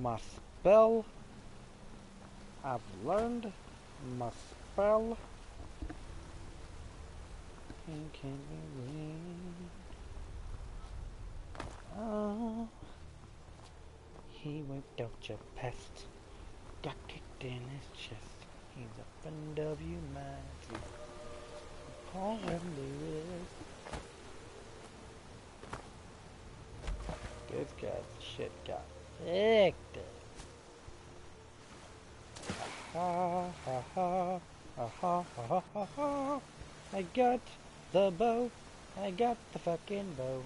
my spell. I've learned my spell. And can we win? Oh, he wiped out your pest. Got kicked in his chest. He's a friend of humanity. Paul Lewis. This guy's shit got hectic. Ha ha ha ha ha ha ha ha. I got the bow. I got the fucking bow.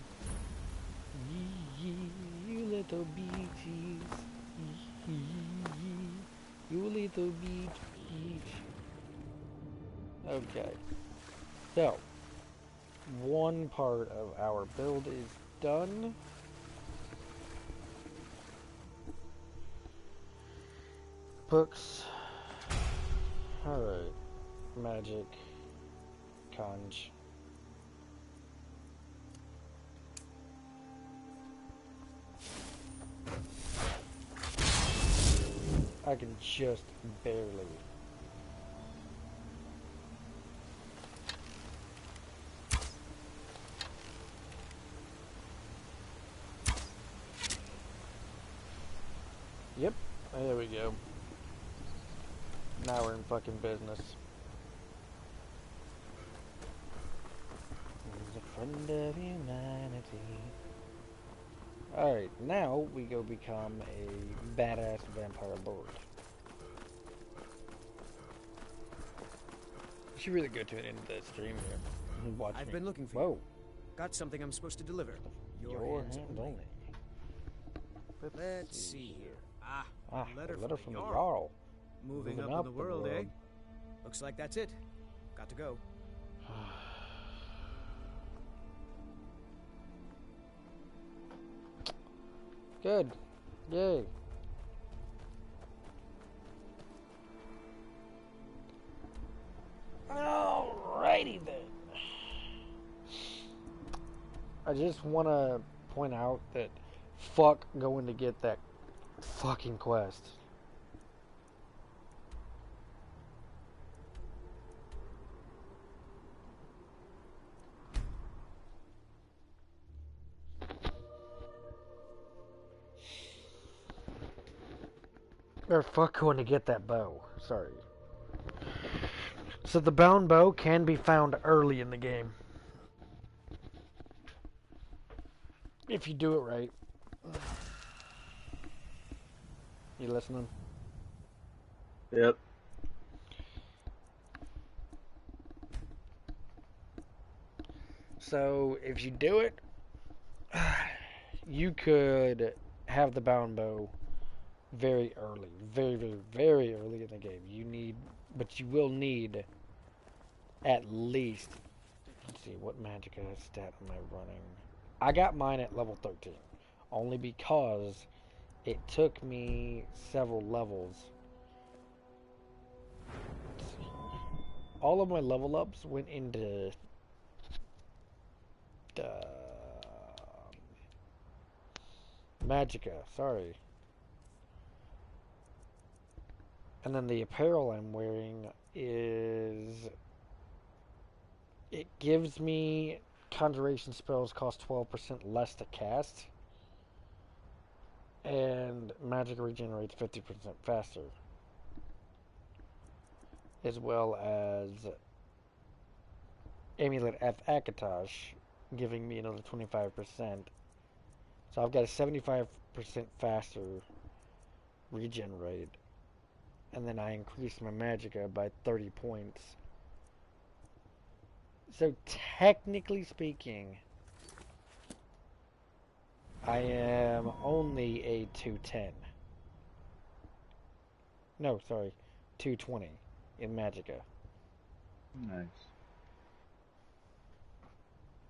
Yee yee, you little beaches. Yee yee, you little beach. Okay. So, one part of our build is done. Books. Alright. Magic. Conj. I can just barely. Yep, there we go. Now we're in fucking business. He's a friend of humanity. Alright, now we go become a badass vampire lord. You should really go to it into the stream here. Watch I've me. been looking for Whoa. you. Got something I'm supposed to deliver. Your hand only. Let's see here. Ah, a letter from the Jarl. Jarl. Moving up in the world, eh? Looks like that's it. Got to go. Good. Yay. Alrighty then. I just want to point out that fuck going to get that fucking quest. Or fuck going to get that bow. Sorry. So the bound bow can be found early in the game. If you do it right. You listening? Yep. So, if you do it, you could have the bound bow very early. Very, very, very early in the game. But you will need at least, let's see, what magic stat am I running? I got mine at level 13. Only because it took me several levels. Let's see. All of my level ups went into Magica, sorry. And then the apparel I'm wearing is... It gives me conjuration spells cost 12% less to cast. And magic regenerates 50% faster. As well as Amulet of Akatosh giving me another 25%. So I've got a 75% faster regen rate. And then I increased my magicka by 30 points. So technically speaking, I am only a 210. No, sorry, 220 in magicka. Nice.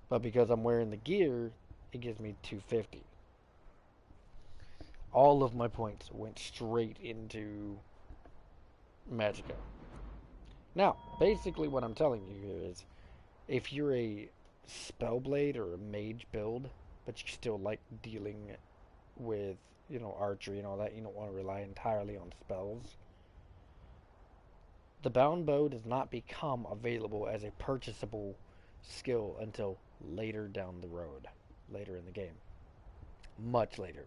But because I'm wearing the gear, it gives me 250. All of my points went straight into magicka. Now, basically what I'm telling you here is, if you're a spellblade or a mage build, but you still like dealing with, you know, archery and all that, you don't want to rely entirely on spells, the bound bow does not become available as a purchasable skill until later down the road, later in the game. Much later.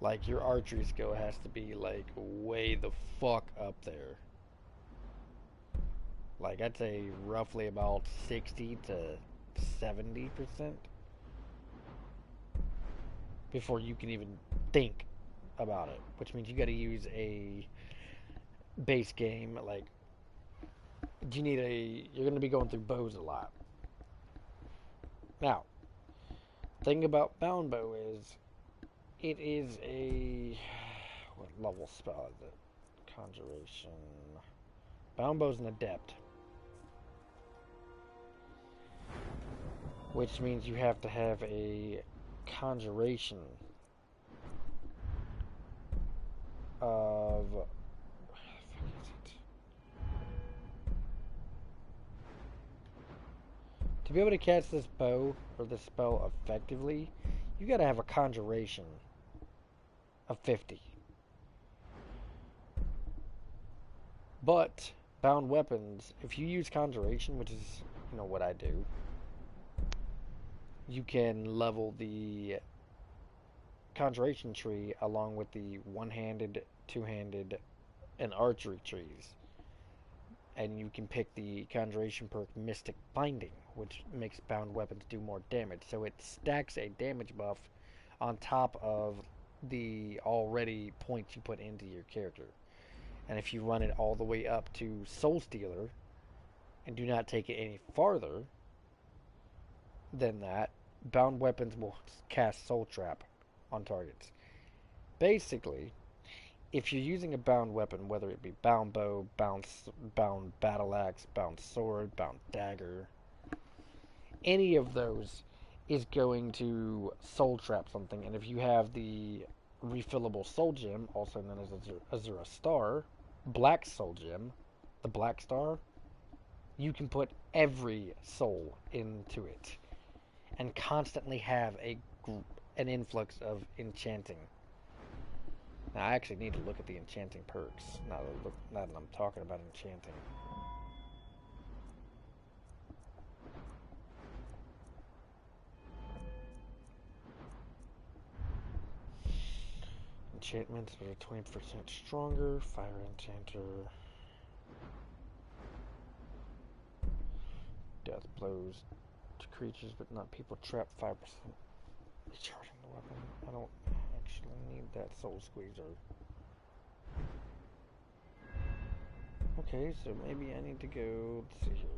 Like, your archery skill has to be, like, way the fuck up there. Like, I'd say roughly about 60 to 70% before you can even think about it. Which means you gotta use a base game, like, you're gonna be going through bows a lot. Now, thing about bound bow is, it is a, what level spell is it? Conjuration. Bound bow's an adept. Which means you have to have a conjuration of... Where the fuck is it? To be able to cast this bow, or this spell effectively, you gotta have a conjuration of 50. But, bound weapons, if you use conjuration, which is, you know, what I do, you can level the conjuration tree along with the one-handed, two-handed, and archery trees. And you can pick the conjuration perk Mystic Binding, which makes bound weapons do more damage. So it stacks a damage buff on top of the already points you put into your character. And if you run it all the way up to Soul Stealer and do not take it any farther than that, bound weapons will cast Soul Trap on targets. Basically, if you're using a bound weapon, whether it be bound bow, bound battle axe, bound sword, bound dagger, any of those is going to soul trap something. And if you have the refillable soul gem, also known as Azura Star, black soul gem, the black star, you can put every soul into it and constantly have an influx of enchanting. Now, I actually need to look at the enchanting perks now that I'm talking about enchanting. Enchantments that are 20% stronger. Fire Enchanter. Death blows to creatures but not people trapped 5%. Recharging the weapon. I don't actually need that soul squeezer. Okay, so maybe I need to go, let's see here.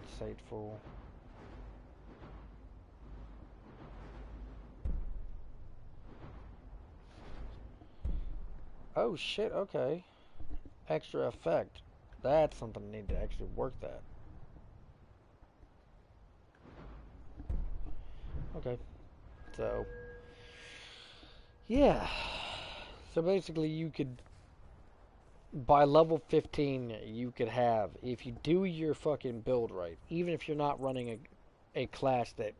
Insightful. Oh shit, okay. Extra effect. That's something I need to actually work that. Okay. So, yeah. So basically you could, by level 15, you could have, if you do your fucking build right, even if you're not running a class that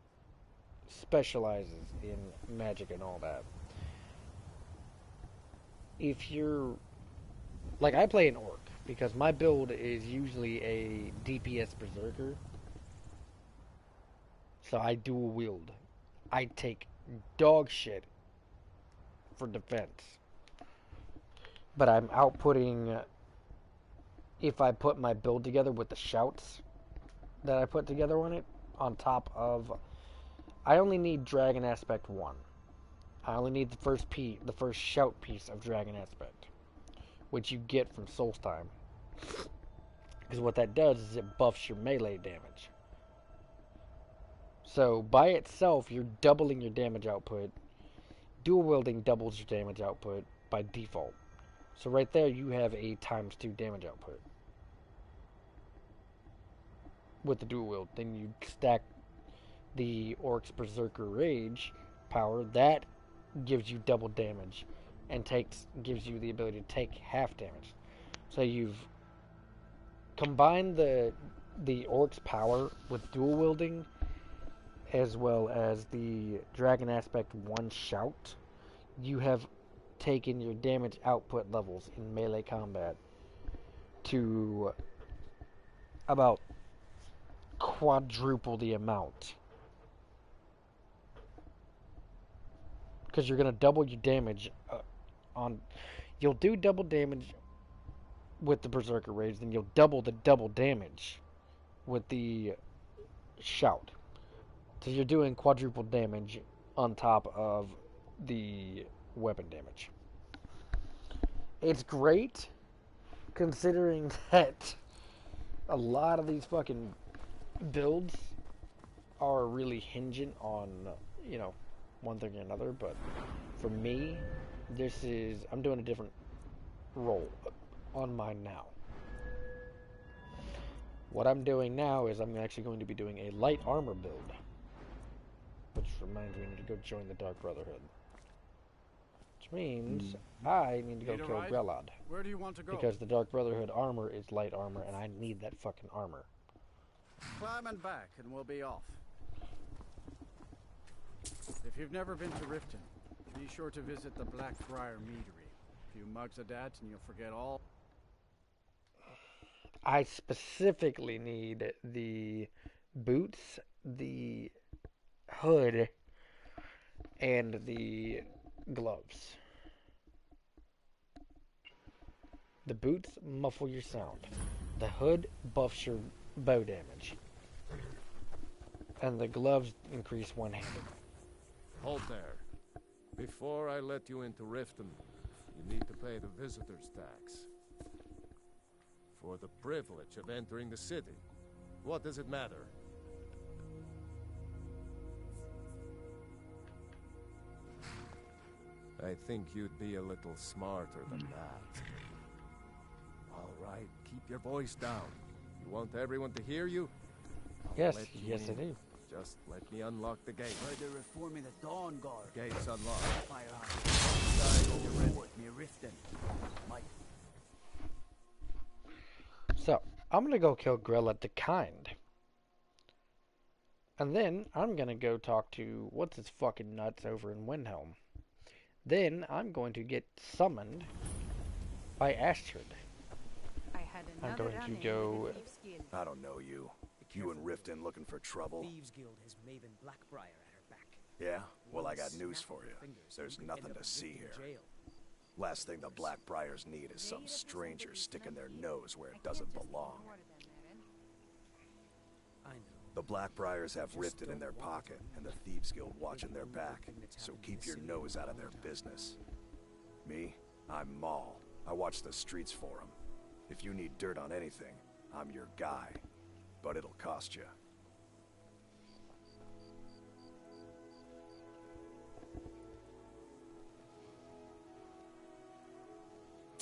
specializes in magic and all that. If you're, like I play an orc, because my build is usually a DPS berserker. So I dual wield. I take dog shit for defense. But I'm outputting, if I put my build together with the shouts that I put together on it, on top of, I only need Dragon Aspect 1. I only need the first shout piece of Dragon Aspect, which you get from Solstheim. Because what that does is it buffs your melee damage. So by itself, you're doubling your damage output. Dual wielding doubles your damage output by default. So right there, you have a ×2 damage output with the dual wield. Then you stack the Orc's Berserker Rage power. That gives you double damage and gives you the ability to take half damage. So you've combined the Orc's power with dual wielding, as well as the Dragon Aspect 1 shout. You have taken your damage output levels in melee combat to about quadruple the amount. Because you're going to double your damage you'll do double damage with the Berserker Rage, then you'll double the double damage with the shout. So you're doing quadruple damage on top of the weapon damage. It's great, considering that a lot of these fucking builds are really hinging on, you know, one thing or another, but for me, I'm doing a different role on mine now. What I'm doing now is I'm actually going to be doing a light armor build. Which reminds me, I need to go join the Dark Brotherhood. Which means I need to go kill Grelod. Where do you want to go? Because the Dark Brotherhood armor is light armor, and I need that fucking armor. Climbing back, and we'll be off. If you've never been to Riften, be sure to visit the Blackfriar Meadery. A few mugs of that, and you'll forget all. I specifically need the boots, the hood, and the gloves. The boots muffle your sound. The hood buffs your bow damage. And the gloves increase one-handed. Hold there. Before I let you into Riften, you need to pay the visitor's tax. For the privilege of entering the city. What does it matter? I think you'd be a little smarter than that. All right, keep your voice down. You want everyone to hear you? Yes, yes I do. Just let me unlock the gate. Why they're reforming the Dawn Guard. Gate's unlocked. So, I'm gonna go kill Grelod the Kind. And then, I'm gonna go talk to what's his fucking nuts over in Windhelm. Then, I'm going to get summoned by Astrid. I'm going to go... I don't know you. You and Riften looking for trouble? Thieves Guild has Maven Blackbriar at her back. Yeah? Well, I got news for you. There's nothing to see here. Last thing the Blackbriars need is some stranger sticking their nose where it doesn't belong. I know. The Blackbriars have Riften in their pocket, and the Thieves Guild watching their back, so keep your nose out of their business. Me? I'm Maul. I watch the streets for them. If you need dirt on anything, I'm your guy. But it'll cost you.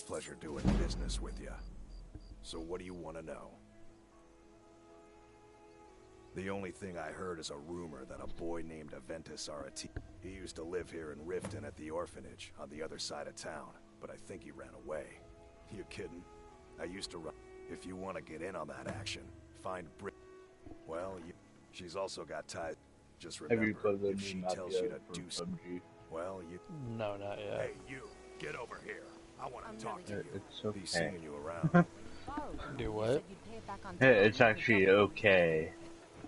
Pleasure doing business with you. So what do you want to know? The only thing I heard is a rumor that a boy named Aventus RT. He used to live here in Riften at the orphanage on the other side of town, but I think he ran away. You kidding? I used to run. If you want to get in on that action, find Brit. Well, she's also got ties. Just remember, if she tells you to do something, well, you. No, not yet. Hey, you, get over here. I want to talk to you. It's okay. Be seeing you around. Do what? It's actually okay,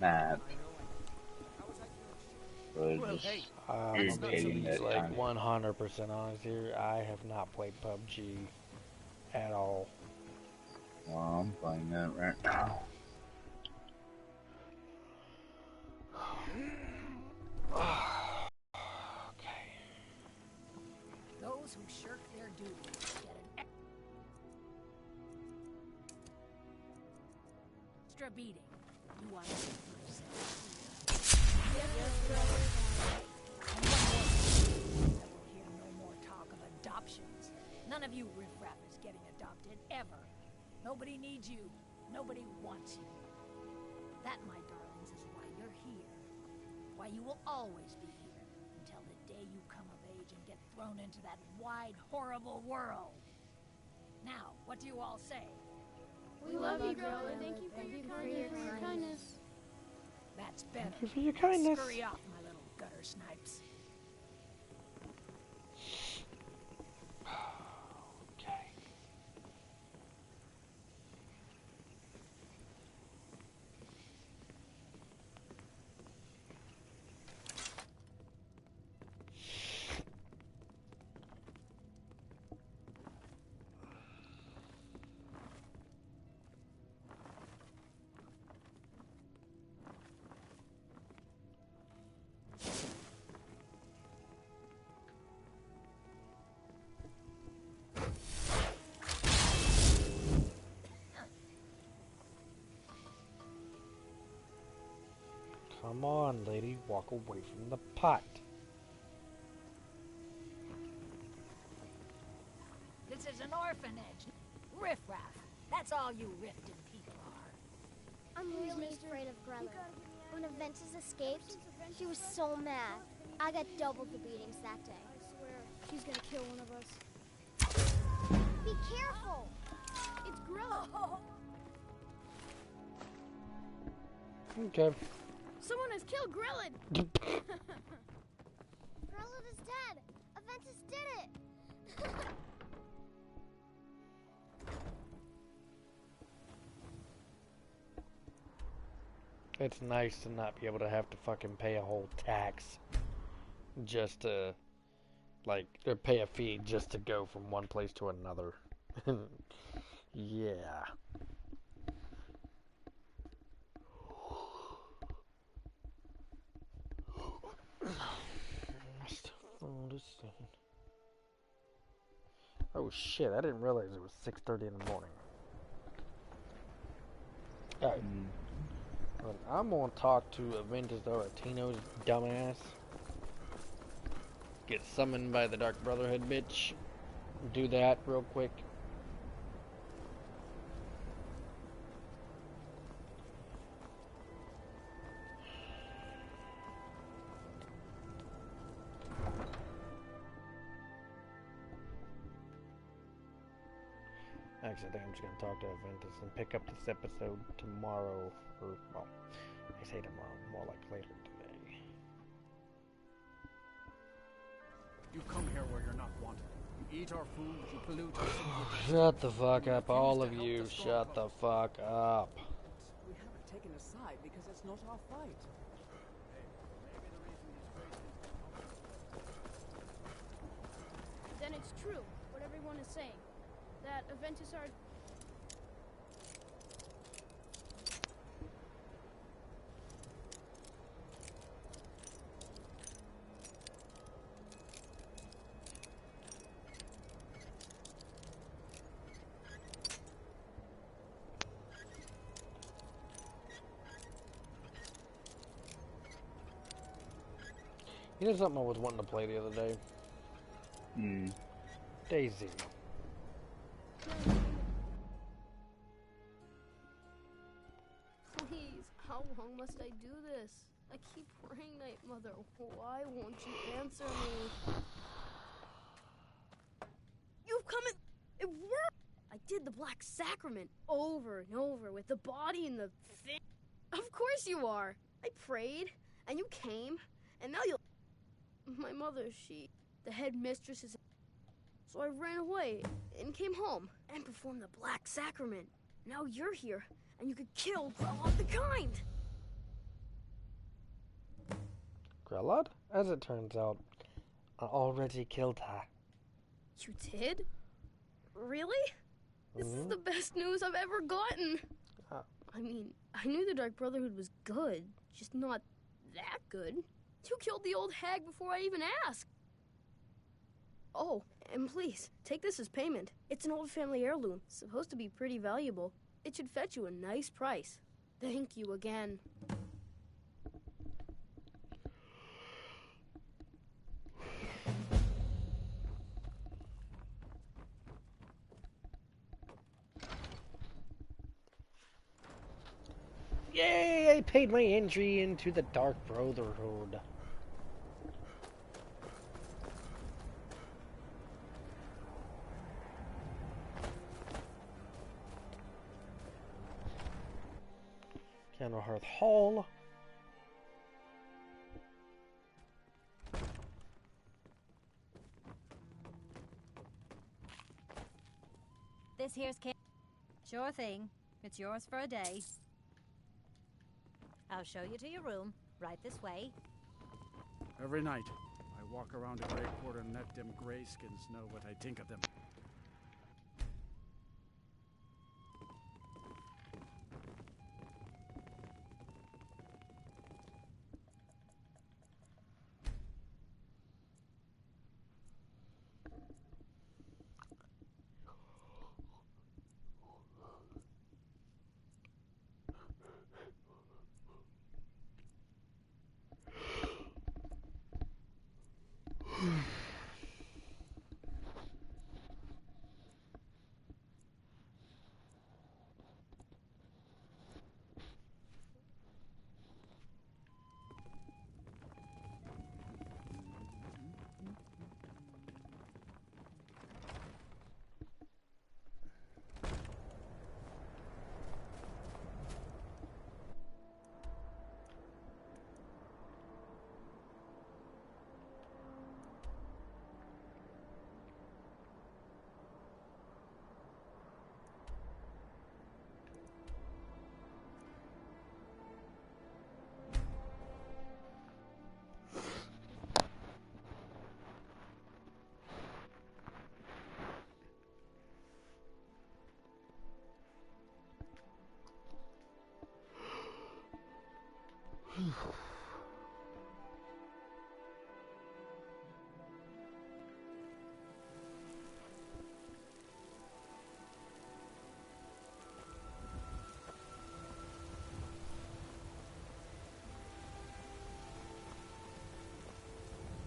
Matt. But just irritating It's at like times. 100% honest here. I have not played PUBG at all. Well, I'm playing that right now. Okay. Those who shirk their duty get an extra beating. You want to see for yourself. Yes, brother. And one more thing. I will hear no more talk of adoptions. None of you riffraff is getting adopted, ever. Nobody needs you. Nobody wants you. That, my darlings, is why you're here. Why you will always be here until the day you come of age and get thrown into that wide, horrible world. Now, what do you all say? We love you, girl, and thank you for your kindness. That's better. Thank you for your kindness. Scurry off, my little gutter snipes. Come on, lady, walk away from the pot. This is an orphanage. Riffraff. That's all you Riften people are. I'm really afraid of Grella. When Aventus escaped, she was so mad. I got double the beatings that day. I swear, she's gonna kill one of us. Be careful! It's Grella! Okay. Someone has killed Grillin! Grillin is dead! Aventus did it! It's nice to not be able to have to fucking pay a whole tax just to, like, or pay a fee just to go from one place to another. Yeah. Oh shit, I didn't realize it was 6:30 in the morning. Alright. Well, I'm gonna talk to Aventus Aretino's dumbass. Get summoned by the Dark Brotherhood bitch. Do that real quick. Actually, I think I'm just going to talk to Aventus and pick up this episode tomorrow, or, well, I say tomorrow, more like later today. You come here where you're not wanted. You eat our food, you pollute our city. Shut the fuck up, all of you, shut the fuck up. We haven't taken a side because it's not our fight. Then it's true, what everyone is saying. That Aventus are... You know something I was wanting to play the other day? Daisy. Please, how long must I do this? I keep praying, Night Mother. Why won't you answer me? You've come in. It worked! I did the Black Sacrament over and over with the body and the thing. Of course you are. I prayed, and you came, and now you'll... My mother, the head mistress is... So I ran away and came home and performed the Black Sacrament. Now you're here, and you could kill Grelod the Kind. Grelod? As it turns out, I already killed her. You did? Really? This is the best news I've ever gotten. I mean, I knew the Dark Brotherhood was good, just not that good. You killed the old hag before I even asked. Oh, and please, take this as payment. It's an old family heirloom, supposed to be pretty valuable. It should fetch you a nice price. Thank you again. Yay! I paid my entry into the Dark Brotherhood. Candlehearth Hall. This here's Sure thing. It's yours for a day. I'll show you to your room, right this way. Every night, I walk around a Grey Quarter and let them grayskins know what I think of them.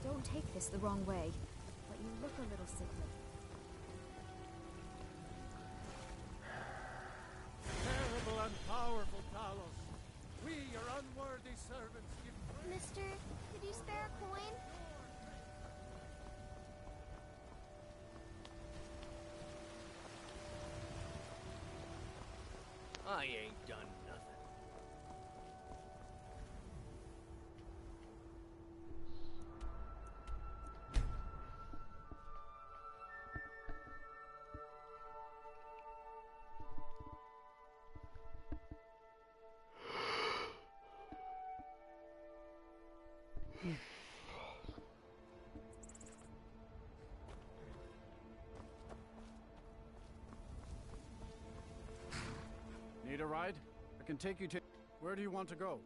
Don't take this the wrong way, but you look a little sickly. Terrible and powerful Talos, we, your unworthy servants, give praise. Mister, could you spare a coin? I ain't done nothing. Need a ride? I can take you to... Where do you want to go?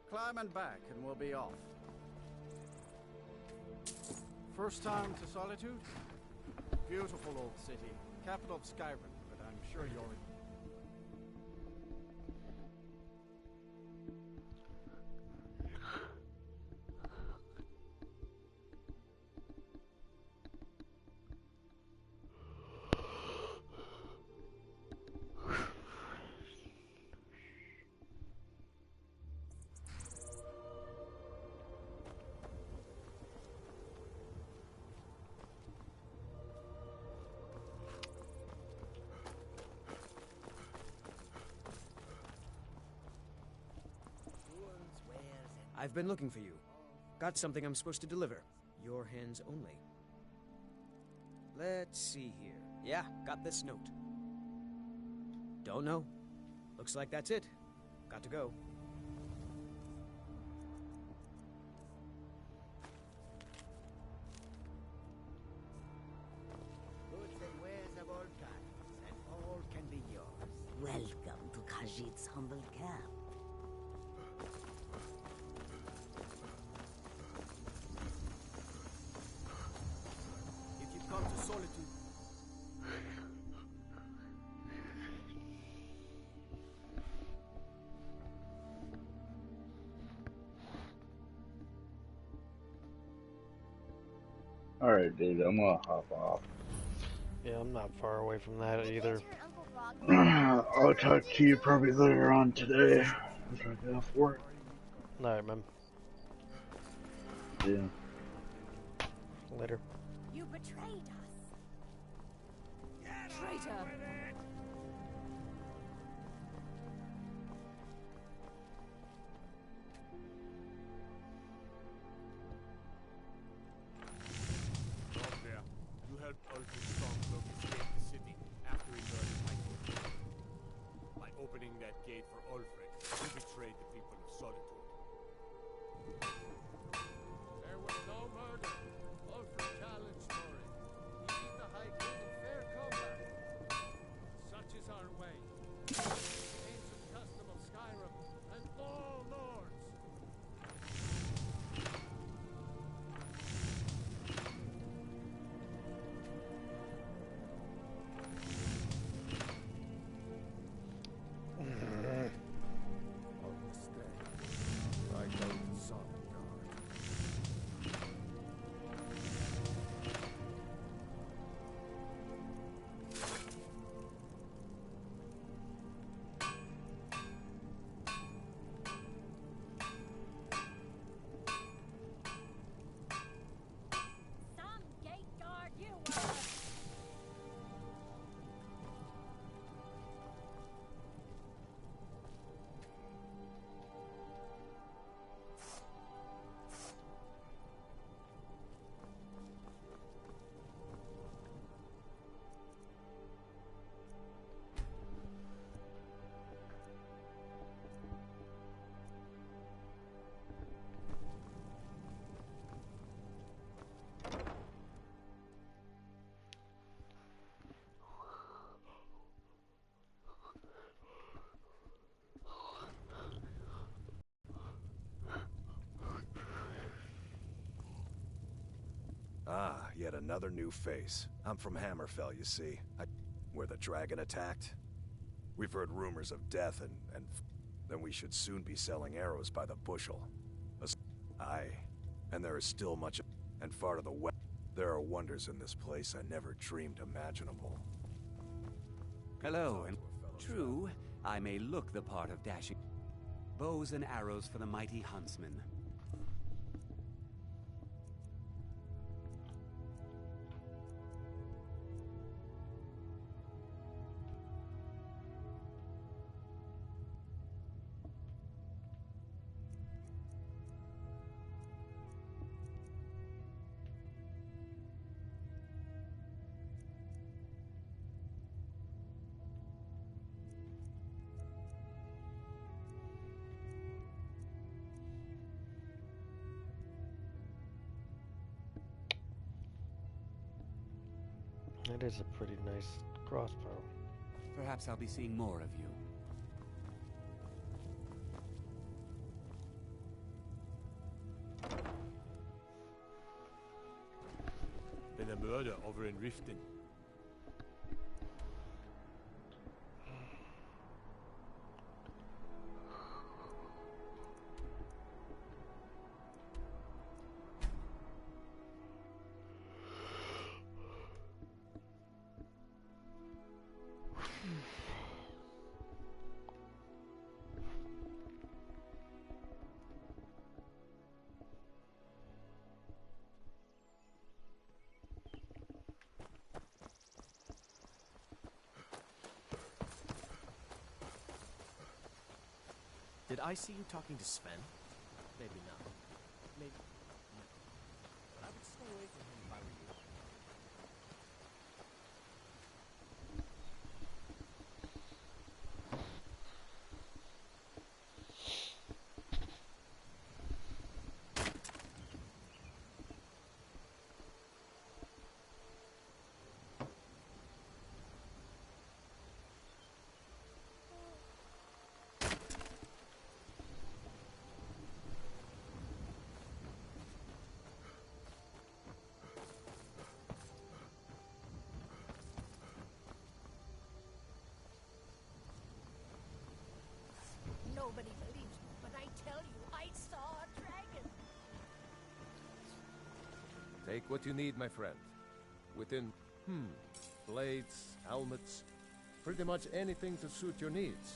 Climb and back and we'll be off. First time to Solitude? Beautiful old city. Capital of Skyrim, but I'm sure you're... I've been looking for you. Got something I'm supposed to deliver. Your hands only. Let's see here. Yeah, got this note. Don't know. Looks like that's it. Got to go. Goods and wares of all kinds, and all can be yours. Welcome to Khajiit's humble camp. If you've come to Solitude... Alright, dude, I'm gonna hop off. Yeah, I'm not far away from that either. I'll talk to you probably later on today after I get off work. Alright, man. Yeah. Later. You betrayed us. Traitor. You helped Ulfric Stormcloak escape the city after he learned my fortune. By opening that gate for Ulfric, you betrayed the people of Solitude. There was no murder. Ulfric challenged for it. He beat the High King in fair combat. Such is our way. Ancient custom of Skyrim and all lords. On this day, I go to Sovngarde. Some gate guard you were. Ah, yet another new face. I'm from Hammerfell, you see. Where the dragon attacked. We've heard rumors of death and then we should soon be selling arrows by the bushel. Aye, and there is still much, and far to the west. There are wonders in this place I never dreamed imaginable. Hello, and true, I may look the part of dashing. Bows and arrows for the mighty huntsman. That is a pretty nice crossbow. Perhaps I'll be seeing more of you. Been a murder over in Riften. Did I see you talking to Sven? Maybe not. Maybe no. But I would stay away from him if I were you. Nobody believes me, but I tell you, I saw a dragon. Take what you need, my friend. Within, blades, helmets, pretty much anything to suit your needs.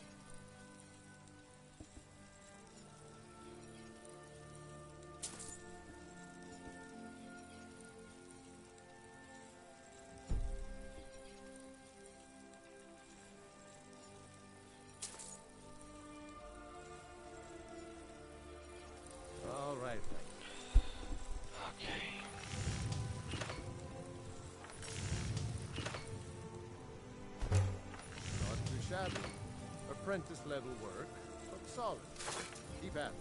All right, then. Okay. Not too shabby. Apprentice level work, but solid. Keep at it.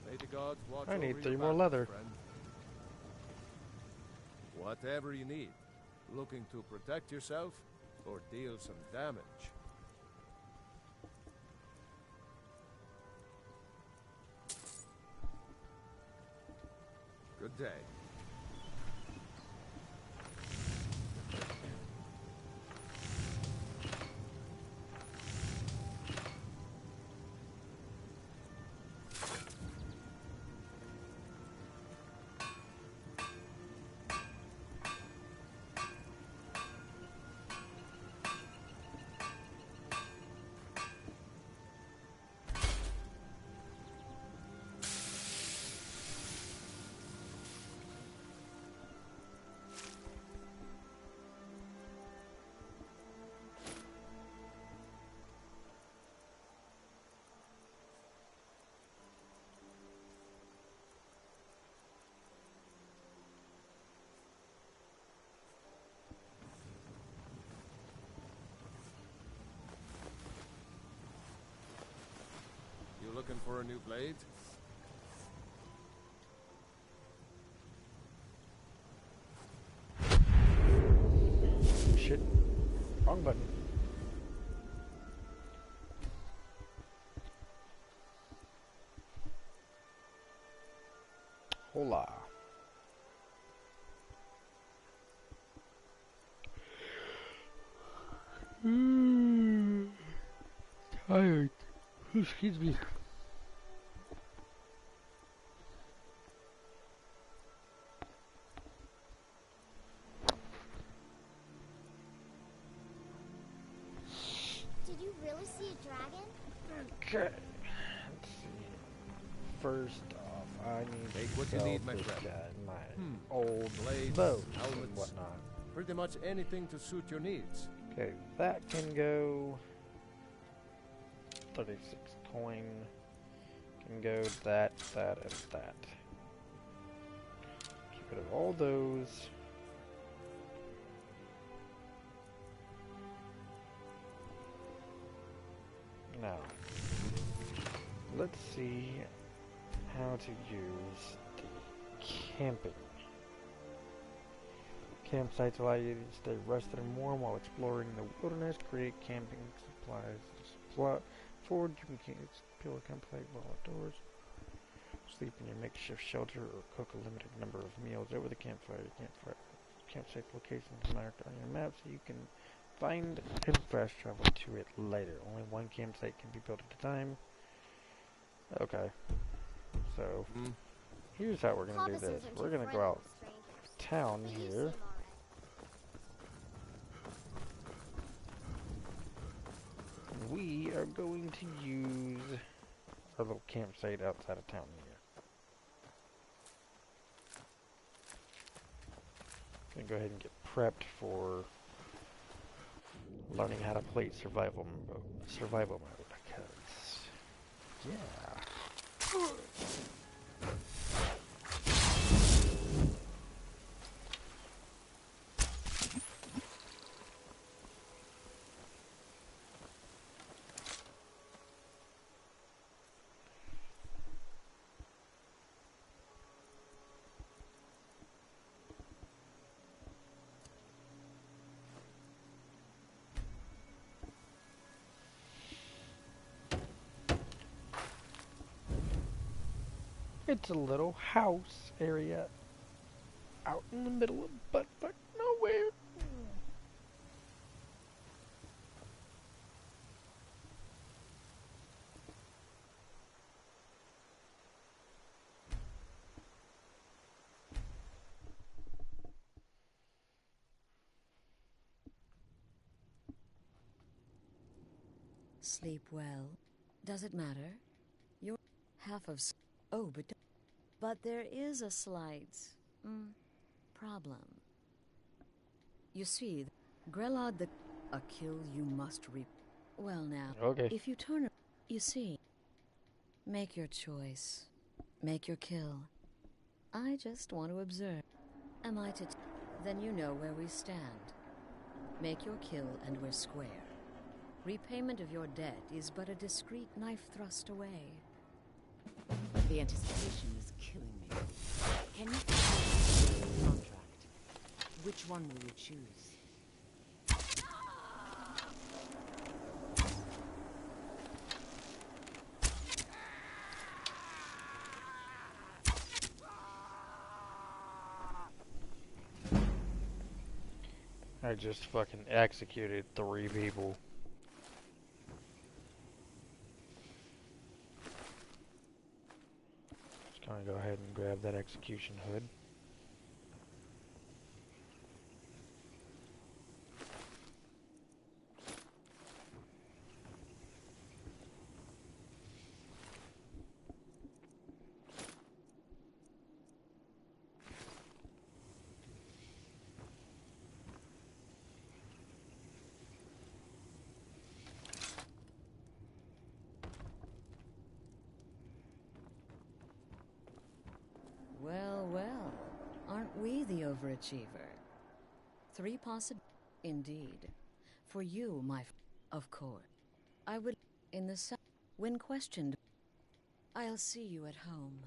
May the gods watch I need over 3 your more back, leather. friend. Whatever you need. Looking to protect yourself or deal some damage? Good day. You looking for a new blade? Shit. Wrong button. Hola. Tired. Excuse me. Did you really see a dragon? Okay. Let's see. First off, I need Take to what you sell need, my this friend. guy my old Blades, bows helmets, and whatnot. pretty much anything to suit your needs. Okay, that can go 36 coin. Can go that, and that. Get rid of all those. Now, let's see how to use the camping. Campsites allow you to stay rested and warm while exploring the wilderness. Create camping supplies. Forward, you can build a campsite while outdoors. Sleep in your makeshift shelter or cook a limited number of meals over the campfire. Campsite locations marked on your map so you can find and fast travel to it later. Only one campsite can be built at a time. Okay. So, here's how we're going to do this. We're going to go out town here. we are going to use our little campsite outside of town here. Gonna go ahead and get prepped for learning how to play survival mode, because yeah. It's a little house area out in the middle of buttfuck nowhere. Sleep well. Does it matter? You're half of... Oh, but there is a slight... problem. You see, Grelod the... A kill you must reap. Well now, okay. If you turn... You see, make your choice. Make your kill. I just want to observe. Am I to... Then you know where we stand. Make your kill and we're square. Repayment of your debt is but a discreet knife thrust away. The anticipation is killing me. Can you complete the contract? Which one will you choose? I just fucking executed 3 people. Just gonna go ahead and grab that execution hood. Well, well, aren't we the overachiever? 3 possible... Indeed. For you, of course. I would... In the... When questioned... I'll see you at home.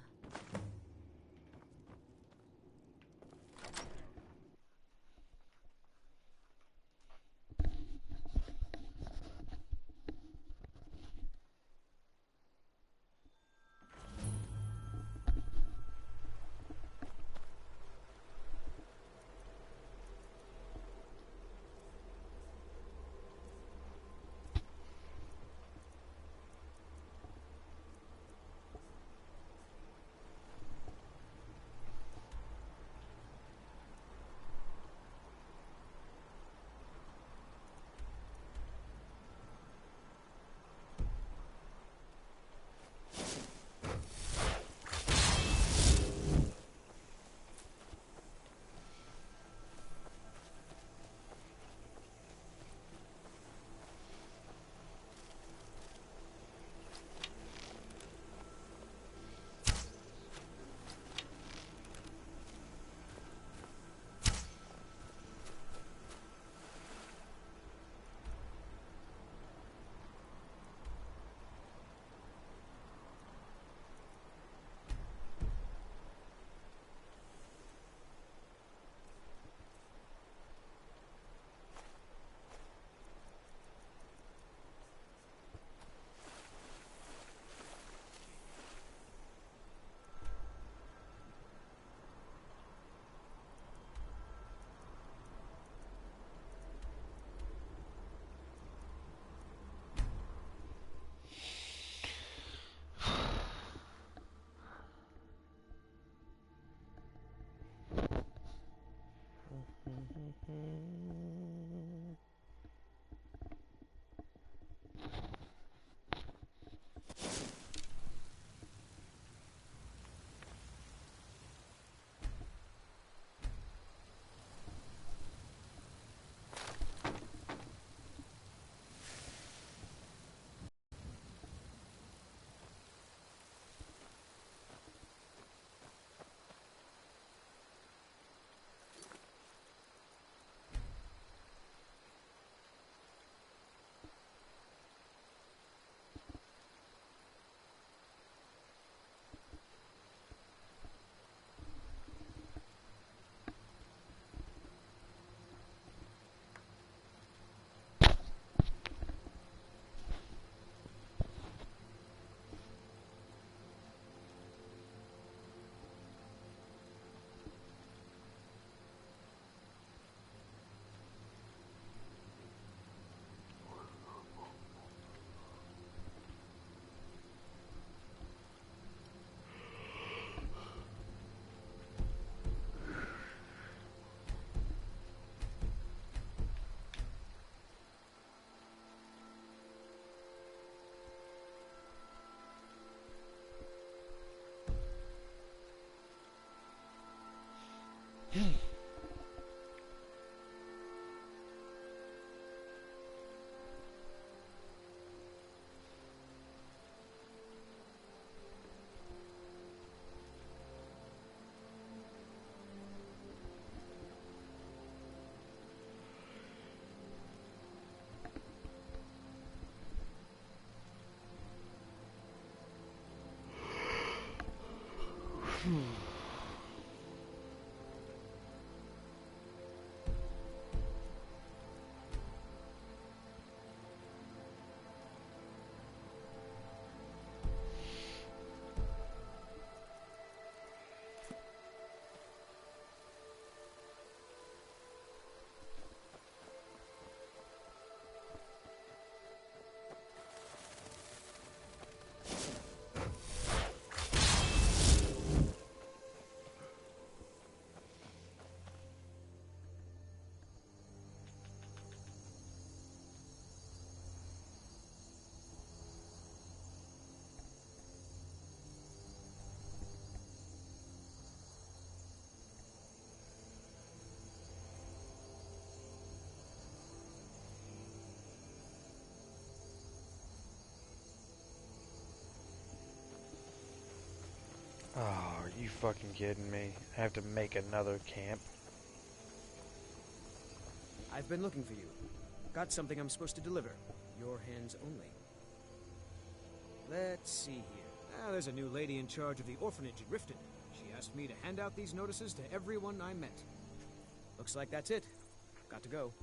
Oh, are you fucking kidding me? I have to make another camp? I've been looking for you. Got something I'm supposed to deliver. Your hands only. Let's see here. Ah, there's a new lady in charge of the orphanage in Riften. She asked me to hand out these notices to everyone I met. Looks like that's it. Got to go.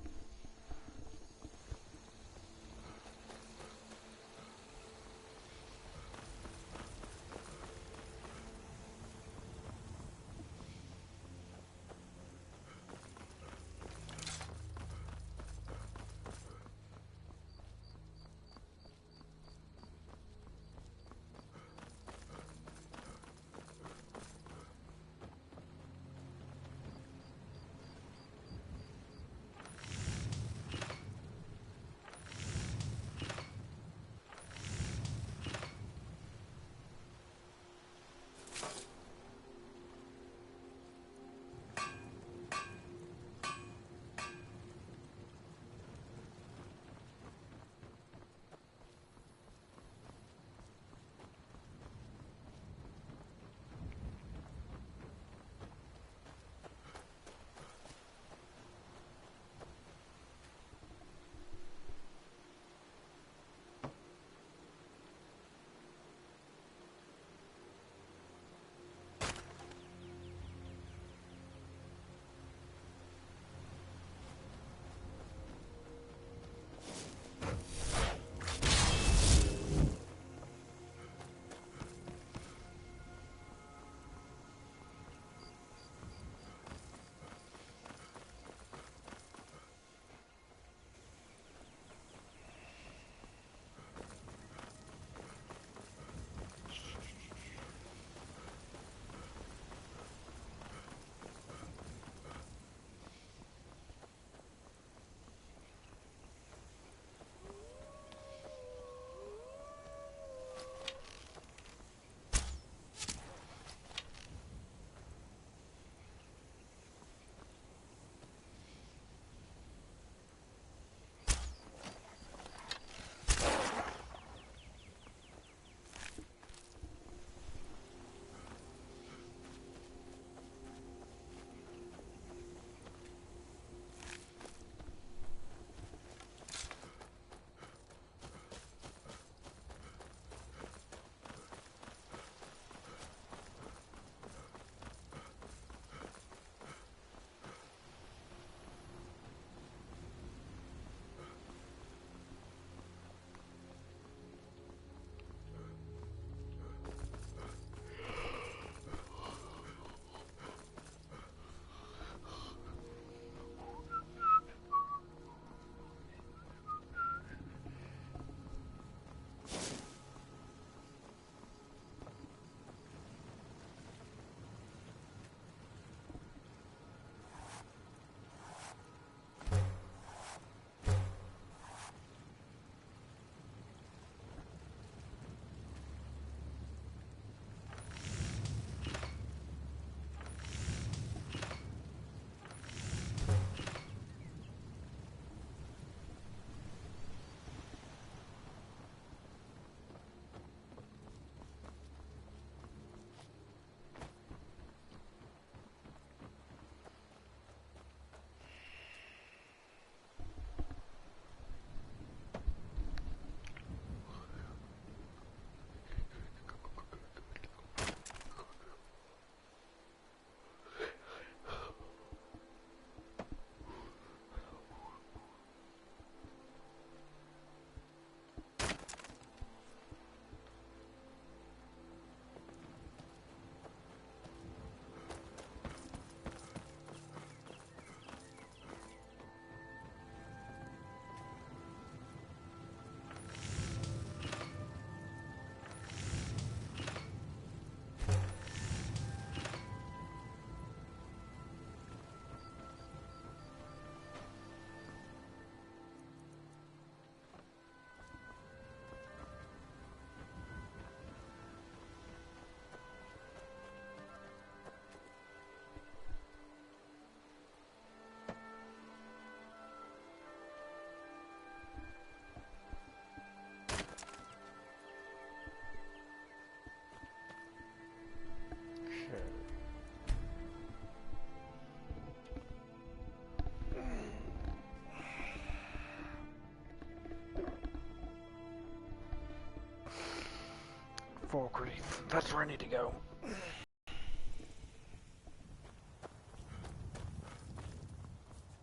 Falkreath. That's where I need to go.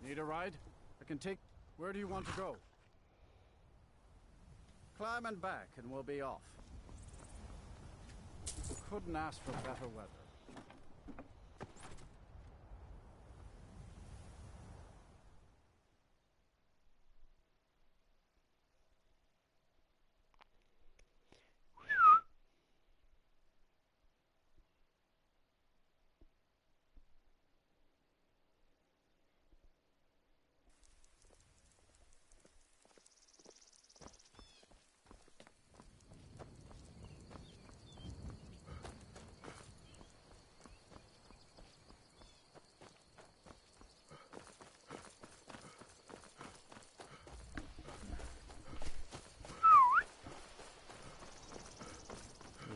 Need a ride? I can take... Where do you want to go? Climb and back and we'll be off. Couldn't ask for better weather.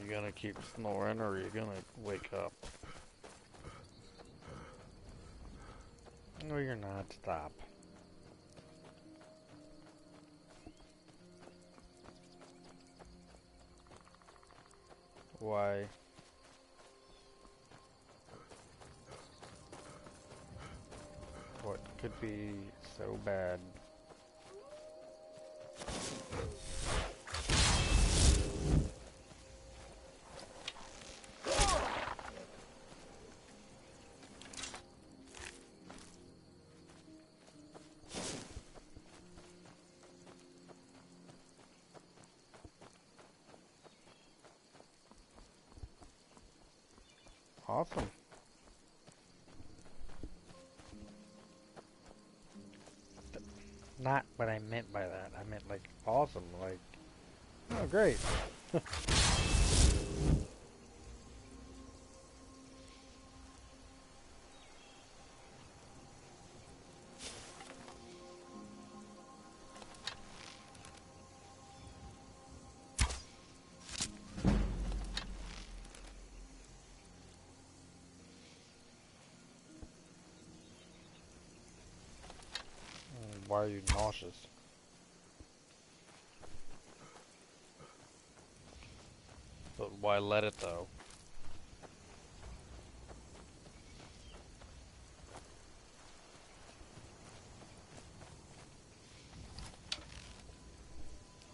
You gonna keep snoring or are you gonna wake up? No, you're not. Stop. Why? What could be so bad? Awesome. Not what I meant by that. I meant like awesome, like, oh great. Why are you nauseous? But why let it though?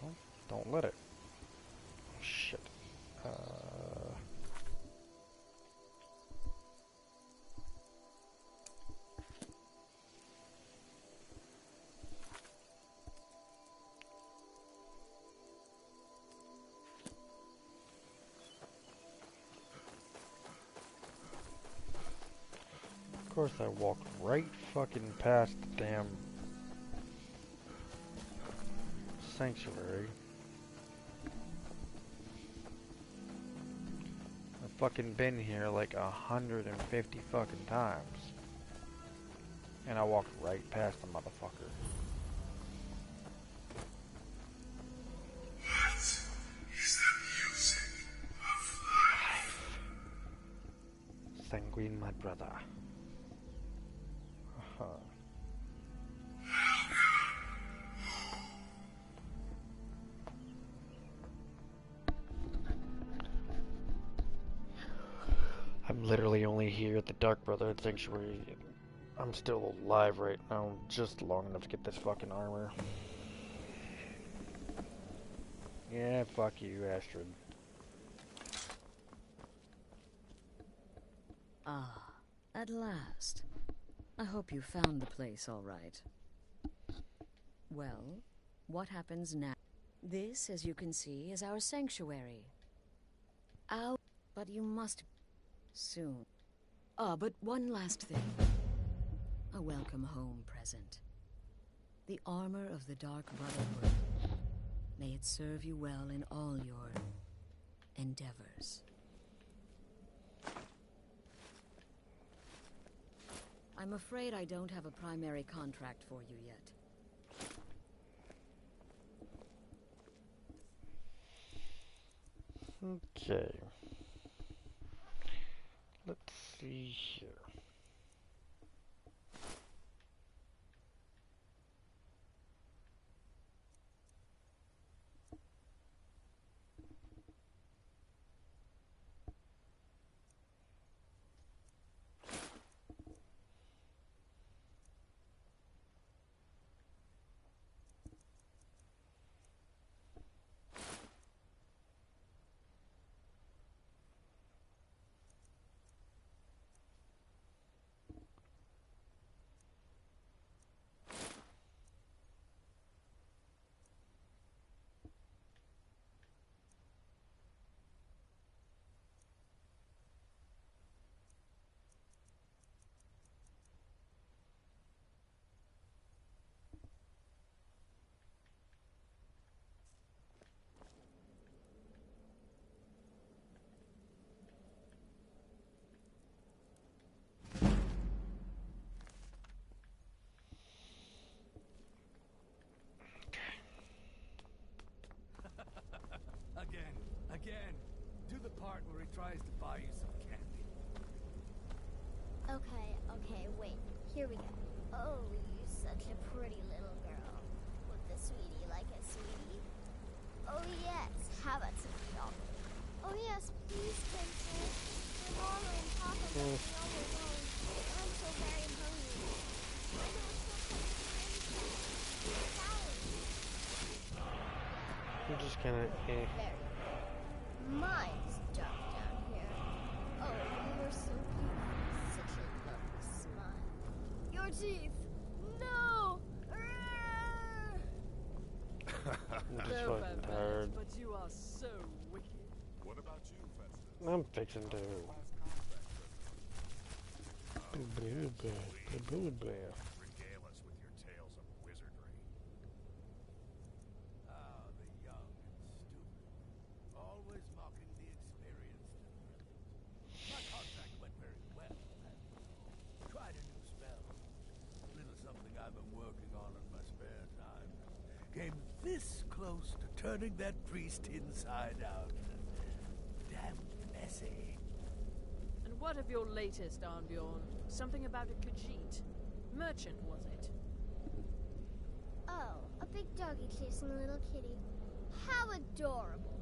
Well, don't let it. Shit. Of course I walked right fucking past the damn sanctuary. I've fucking been here like 150 fucking times. And I walked right past the motherfucker. What is the music of life? Sanguine, my brother. I'm literally only here at the Dark Brotherhood Sanctuary. I'm still alive right now, just long enough to get this fucking armor. Yeah, fuck you, Astrid. Ah, at last. I hope you found the place all right. Well, what happens now? This, as you can see, is our sanctuary. But you must... soon. Ah, but one last thing. A welcome home present. The armor of the Dark Brotherhood. May it serve you well in all your endeavors. I'm afraid I don't have a primary contract for you yet. Okay. Let's see here. Again, do the part where he tries to buy you some candy. Okay, wait. Here we go. Oh, you're such a pretty little girl. With the sweetie like a sweetie. Oh yes, how about some chocolate? Oh yes, please, Princess. Your mama and papa left me all alone. I'm so very hungry. I know I'm just kind of Mine's dark down here. Oh, you are so beautiful. Such a lovely smile. Your teeth. No! I'm just No fucking bad tired. but you are so wicked. What about you, Festus? I'm fixing to. Regale us with your tales of wizardry. Ah, the young and stupid. Always mocking the experienced and brilliant. My contract went very well. Tried a new spell. A little something I've been working on in my spare time. Came this close to turning that priest inside out. Damn messy. And what of your latest, Arnbjorn? Something about a Khajiit. Merchant, was it? Oh, a big doggy chasing a little kitty. How adorable.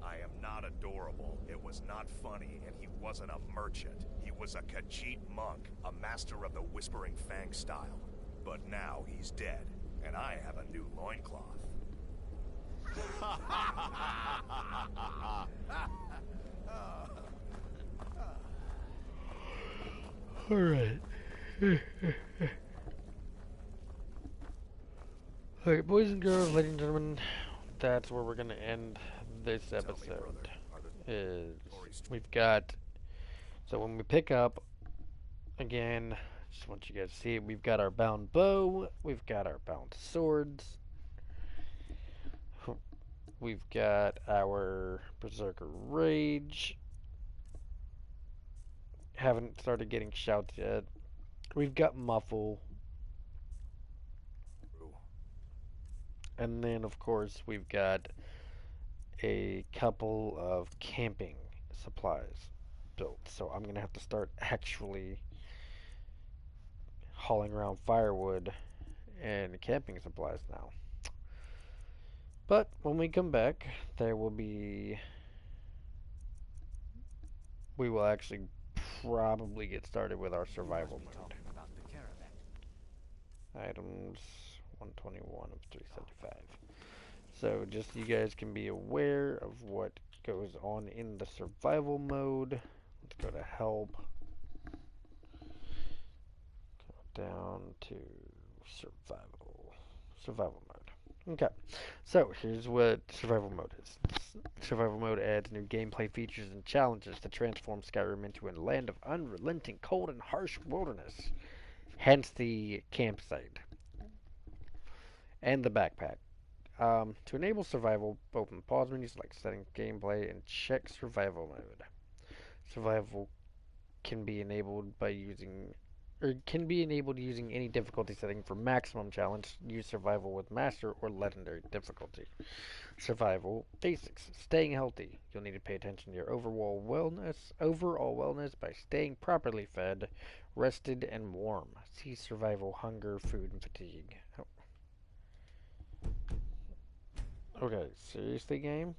I am not adorable. It was not funny, and he wasn't a merchant. He was a Khajiit monk, a master of the Whispering Fang style. But now he's dead, and I have a new loincloth. Alright. Alright, boys and girls, ladies and gentlemen, that's where we're gonna end this episode. We've got, so when we pick up, again, just want you guys to see it, we've got our bound bow, we've got our bound swords, we've got our Berserker Rage, haven't started getting shouts yet, we've got Muffle, and then of course we've got a couple of camping supplies built. So I'm going to have to start actually hauling around firewood and camping supplies now. But when we come back, we will actually probably get started with our survival mode. Items 121 of 375. So just so you guys can be aware of what goes on in the survival mode. Let's go to help. Go down to survival mode. Okay, so here's what survival mode is. Survival mode adds new gameplay features and challenges to transform Skyrim into a land of unrelenting cold and harsh wilderness. Hence the campsite and the backpack. To enable survival, open pause menus like settings, gameplay, and check survival mode. Survival can be enabled using any difficulty setting. For maximum challenge, use survival with master or legendary difficulty. Survival basics: staying healthy. You'll need to pay attention to your overall wellness by staying properly fed, rested, and warm. See survival, hunger, food, and fatigue. Oh. Okay, seriously, game?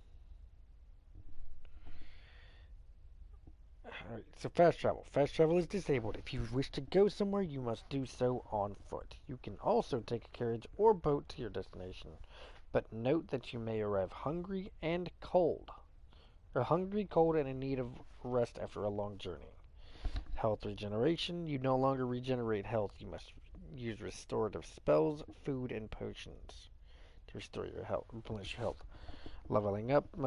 Alright, so fast travel. Fast travel is disabled. If you wish to go somewhere, you must do so on foot. You can also take a carriage or boat to your destination. But note that you may arrive hungry and cold. Or hungry, cold, and in need of rest after a long journey. Health regeneration. You no longer regenerate health. You must use restorative spells, food, and potions to restore your health, replenish your health. Leveling up you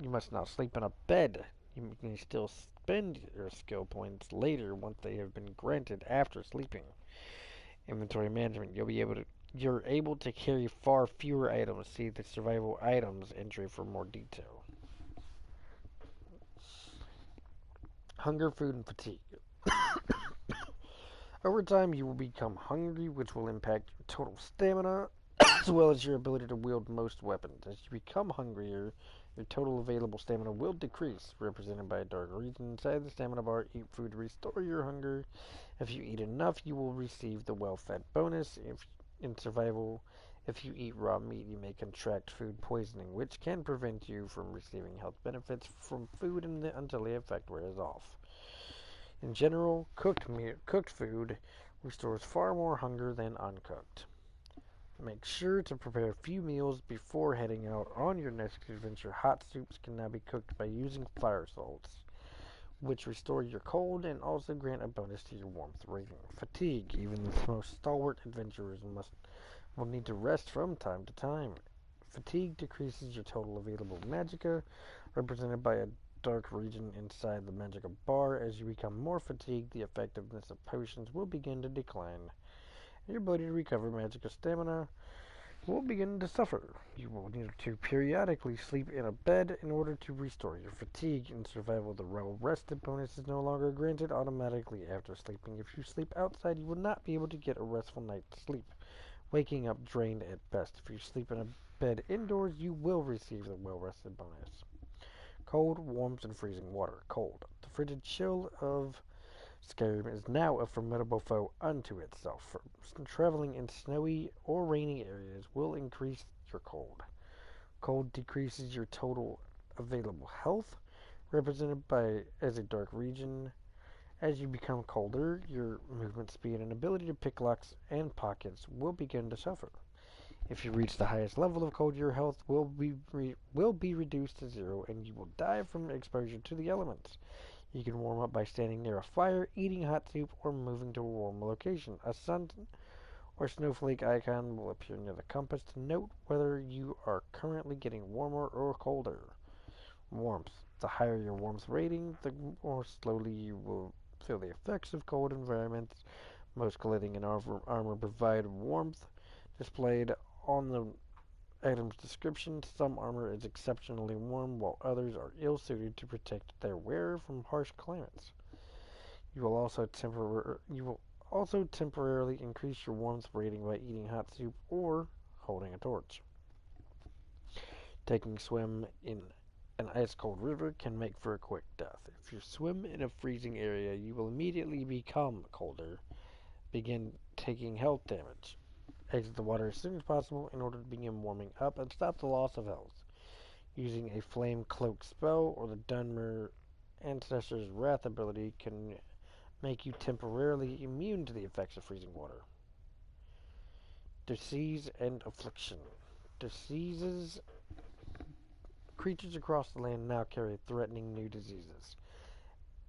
must now sleep in a bed. You may still spend your skill points later once they have been granted after sleeping. Inventory management, you're able to carry far fewer items. See the survival items entry for more detail. Hunger, food, and fatigue. Over time, you will become hungry, which will impact your total stamina, as well as your ability to wield most weapons. As you become hungrier, your total available stamina will decrease, represented by a dark region inside the stamina bar. Eat food to restore your hunger. If you eat enough, you will receive the well-fed bonus. If in survival, if you eat raw meat, you may contract food poisoning, which can prevent you from receiving health benefits from food until the effect wears off. In general, cooked food restores far more hunger than uncooked. Make sure to prepare a few meals before heading out on your next adventure. Hot soups can now be cooked by using fire salts, which restore your cold and also grant a bonus to your warmth rating. Fatigue. Even the most stalwart adventurers will need to rest from time to time. Fatigue decreases your total available magicka, represented by a dark region inside the magicka bar. As you become more fatigued, the effectiveness of potions will begin to decline. Your ability to recover magicka stamina will begin to suffer. You will need to periodically sleep in a bed in order to restore your fatigue. In survival, the well-rested bonus is no longer granted automatically after sleeping. If you sleep outside, you will not be able to get a restful night's sleep, waking up drained at best. If you sleep in a bed indoors, you will receive the well-rested bonus. Cold, warmth, and freezing water. Cold. The frigid chill of Skyrim is now a formidable foe unto itself. Traveling in snowy or rainy areas will increase your cold. Cold decreases your total available health, represented by as a dark region. As you become colder, your movement speed and ability to pick locks and pockets will begin to suffer. If you reach the highest level of cold, your health will be reduced to 0, and you will die from exposure to the elements. You can warm up by standing near a fire, eating hot soup, or moving to a warm location. A sun or snowflake icon will appear near the compass to note whether you are currently getting warmer or colder. Warmth. The higher your warmth rating, the more slowly you will feel the effects of cold environments. Most clothing and armor provide warmth displayed on the item's description. Some armor is exceptionally warm, while others are ill-suited to protect their wearer from harsh climates. You will also temporarily increase your warmth rating by eating hot soup or holding a torch. Taking a swim in an ice-cold river can make for a quick death. If you swim in a freezing area, you will immediately become colder, begin taking health damage. Exit the water as soon as possible in order to begin warming up and stop the loss of health. Using a flame cloak spell or the Dunmer Ancestor's Wrath ability can make you temporarily immune to the effects of freezing water. Disease and affliction. Diseases. Creatures across the land now carry threatening new diseases,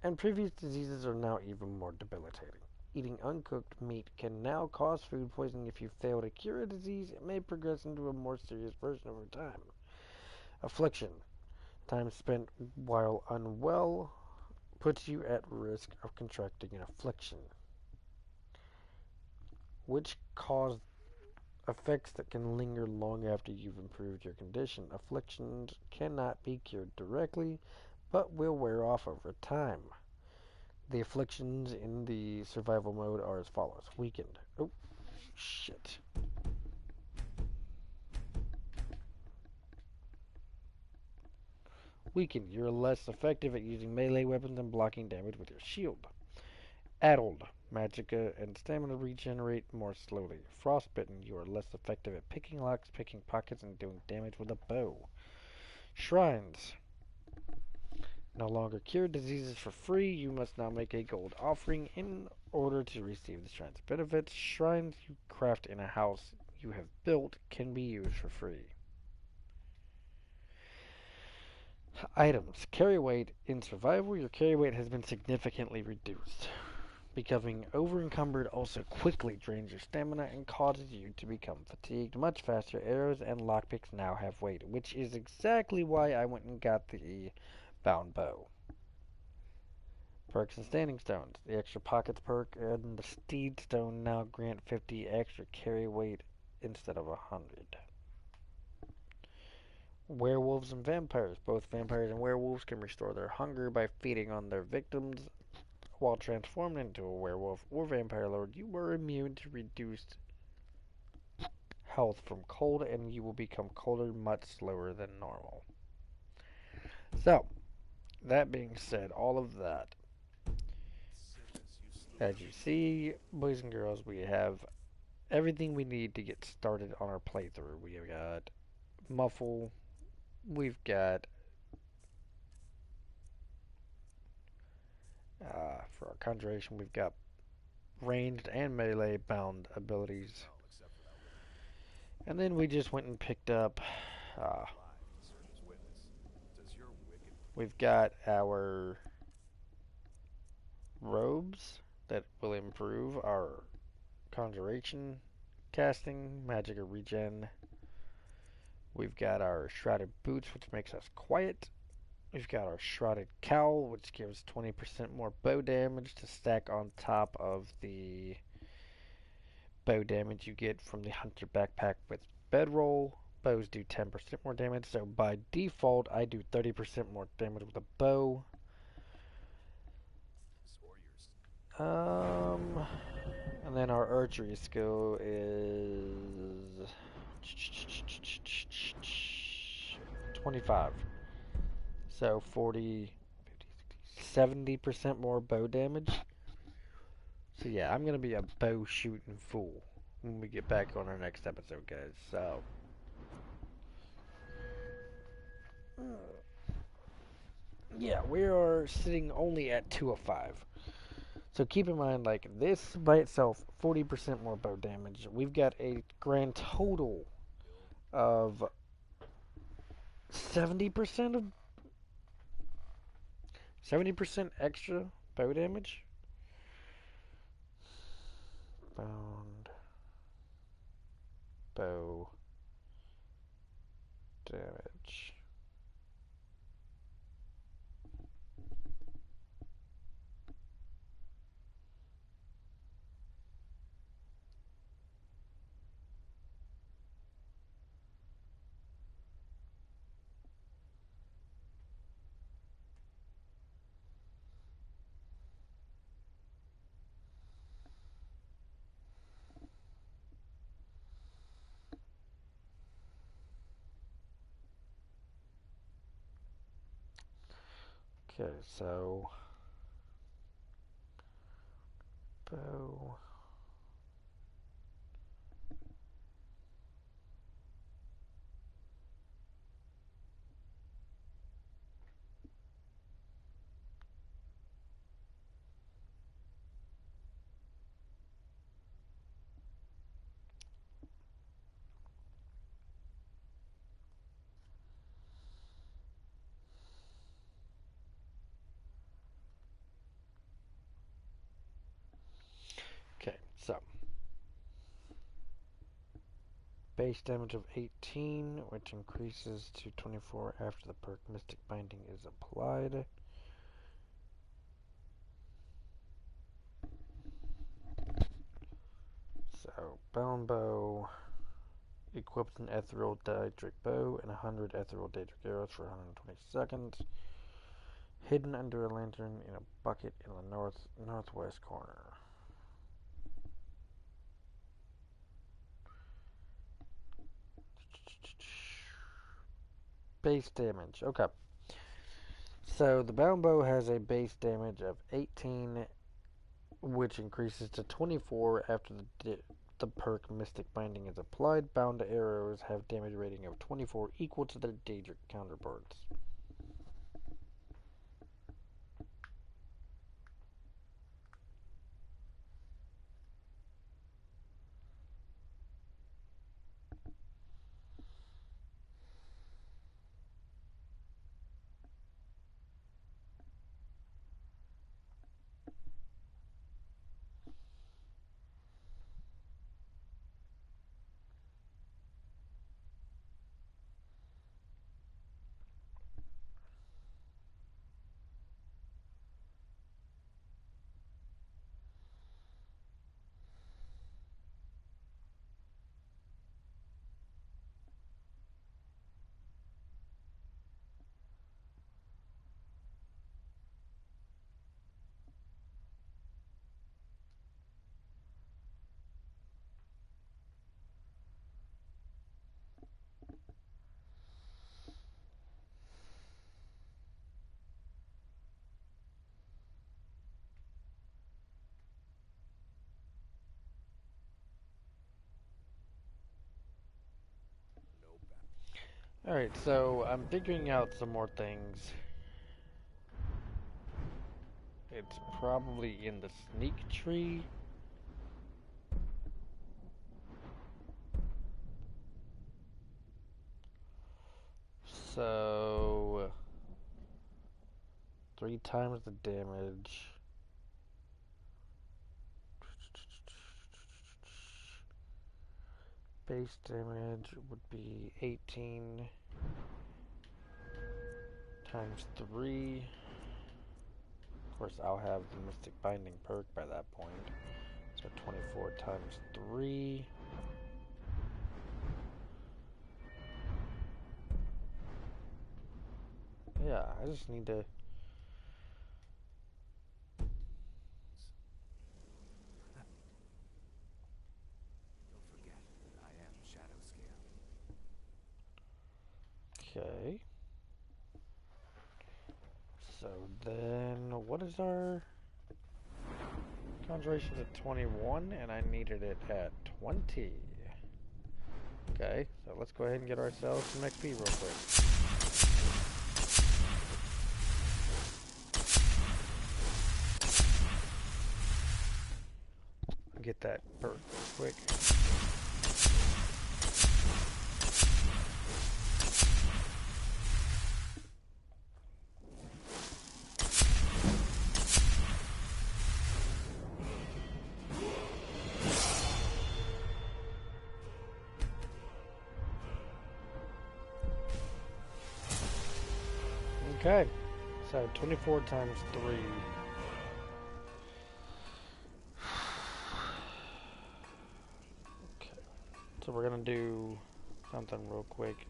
and previous diseases are now even more debilitating. Eating uncooked meat can now cause food poisoning. If you fail to cure a disease, it may progress into a more serious version over time. Affliction. Time spent while unwell puts you at risk of contracting an affliction, which cause effects that can linger long after you've improved your condition. Afflictions cannot be cured directly, but will wear off over time. The afflictions in the survival mode are as follows. Weakened. Oh, shit. Weakened. You're less effective at using melee weapons and blocking damage with your shield. Addled. Magicka and stamina regenerate more slowly. Frostbitten. You are less effective at picking locks, picking pockets, and doing damage with a bow. Shrines. No longer cure diseases for free. You must now make a gold offering in order to receive the shrine's benefits. Shrines you craft in a house you have built can be used for free. Items. Carry weight. In survival, your carry weight has been significantly reduced. Becoming over-encumbered also quickly drains your stamina and causes you to become fatigued much faster. Arrows and lockpicks now have weight, which is exactly why I went and got the bound bow. Perks and standing stones. The extra pockets perk and the steed stone now grant 50 extra carry weight instead of 100. Werewolves and vampires. Both vampires and werewolves can restore their hunger by feeding on their victims, while transformed into a werewolf or vampire lord, you are immune to reduced health from cold, and you will become colder much slower than normal. So, that being said, all of that, as you see, boys and girls, we have everything we need to get started on our playthrough. We have got Muffle, we've got for our conjuration, we've got ranged and melee bound abilities. And then we just went and picked up, we've got our robes that will improve our conjuration casting, magic or regen. We've got our shrouded boots, which makes us quiet. We've got our shrouded cowl, which gives 20% more bow damage to stack on top of the bow damage you get from the hunter backpack with bedroll. Bows do 10% more damage, so by default I do 30% more damage with a bow. And then our archery skill is 25. So 40, 50, 70% more bow damage. So yeah, I'm going to be a bow shooting fool when we get back on our next episode, guys. So yeah, we are sitting only at 2 of 5. So keep in mind, like, this by itself, 40% more bow damage. We've got a grand total of 70% 70% extra bow damage. Bound bow damage. Okay, so bow. Okay, so base damage of 18, which increases to 24 after the perk Mystic Binding is applied. So, bound bow equips an ethereal daedric bow and 100 ethereal daedric arrows for 120 seconds. Hidden under a lantern in a bucket in the northwest corner. Base damage. Okay. So the bound bow has a base damage of 18, which increases to 24 after the perk Mystic Binding is applied. Bound arrows have damage rating of 24, equal to their Daedric counterparts. Alright, so I'm figuring out some more things. It's probably in the sneak tree. So 3 times the damage. Base damage would be 18 times 3. Of course, I'll have the Mystic Binding perk by that point. So 24 times 3. Yeah, I just need to... Don't forget that I am Shadow Scale. Okay. So then, what is our... Conjuration's at 21, and I needed it at 20. Okay, so let's go ahead and get ourselves some XP real quick. Get that perk real quick. Okay, so 24 times 3. Okay, so we're gonna do something real quick,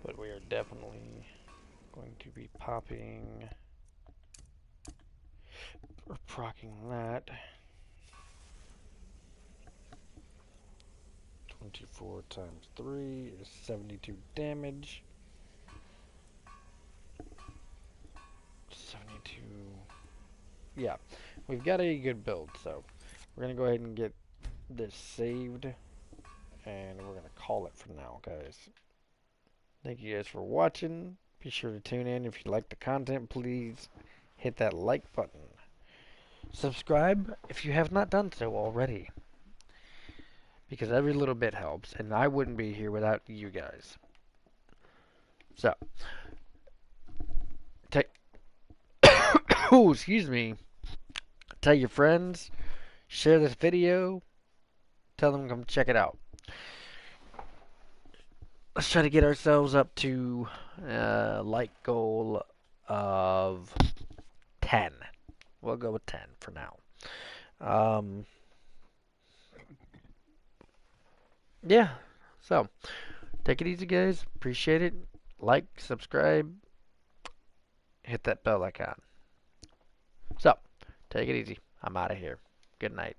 but we are definitely going to be popping or proccing that. 24 times 3 is 72 damage. 72. Yeah, we've got a good build, so we're gonna go ahead and get this saved, and we're gonna call it for now, guys. Thank you guys for watching. Be sure to tune in. If you like the content, please hit that like button. Subscribe if you have not done so already, because every little bit helps, and I wouldn't be here without you guys. So, oh, excuse me. Tell your friends, share this video, tell them to come check it out. Let's try to get ourselves up to like goal of 10. We'll go with 10 for now. Yeah, so take it easy, guys. Appreciate it. Like, subscribe, hit that bell icon. So, take it easy. I'm out of here. Good night.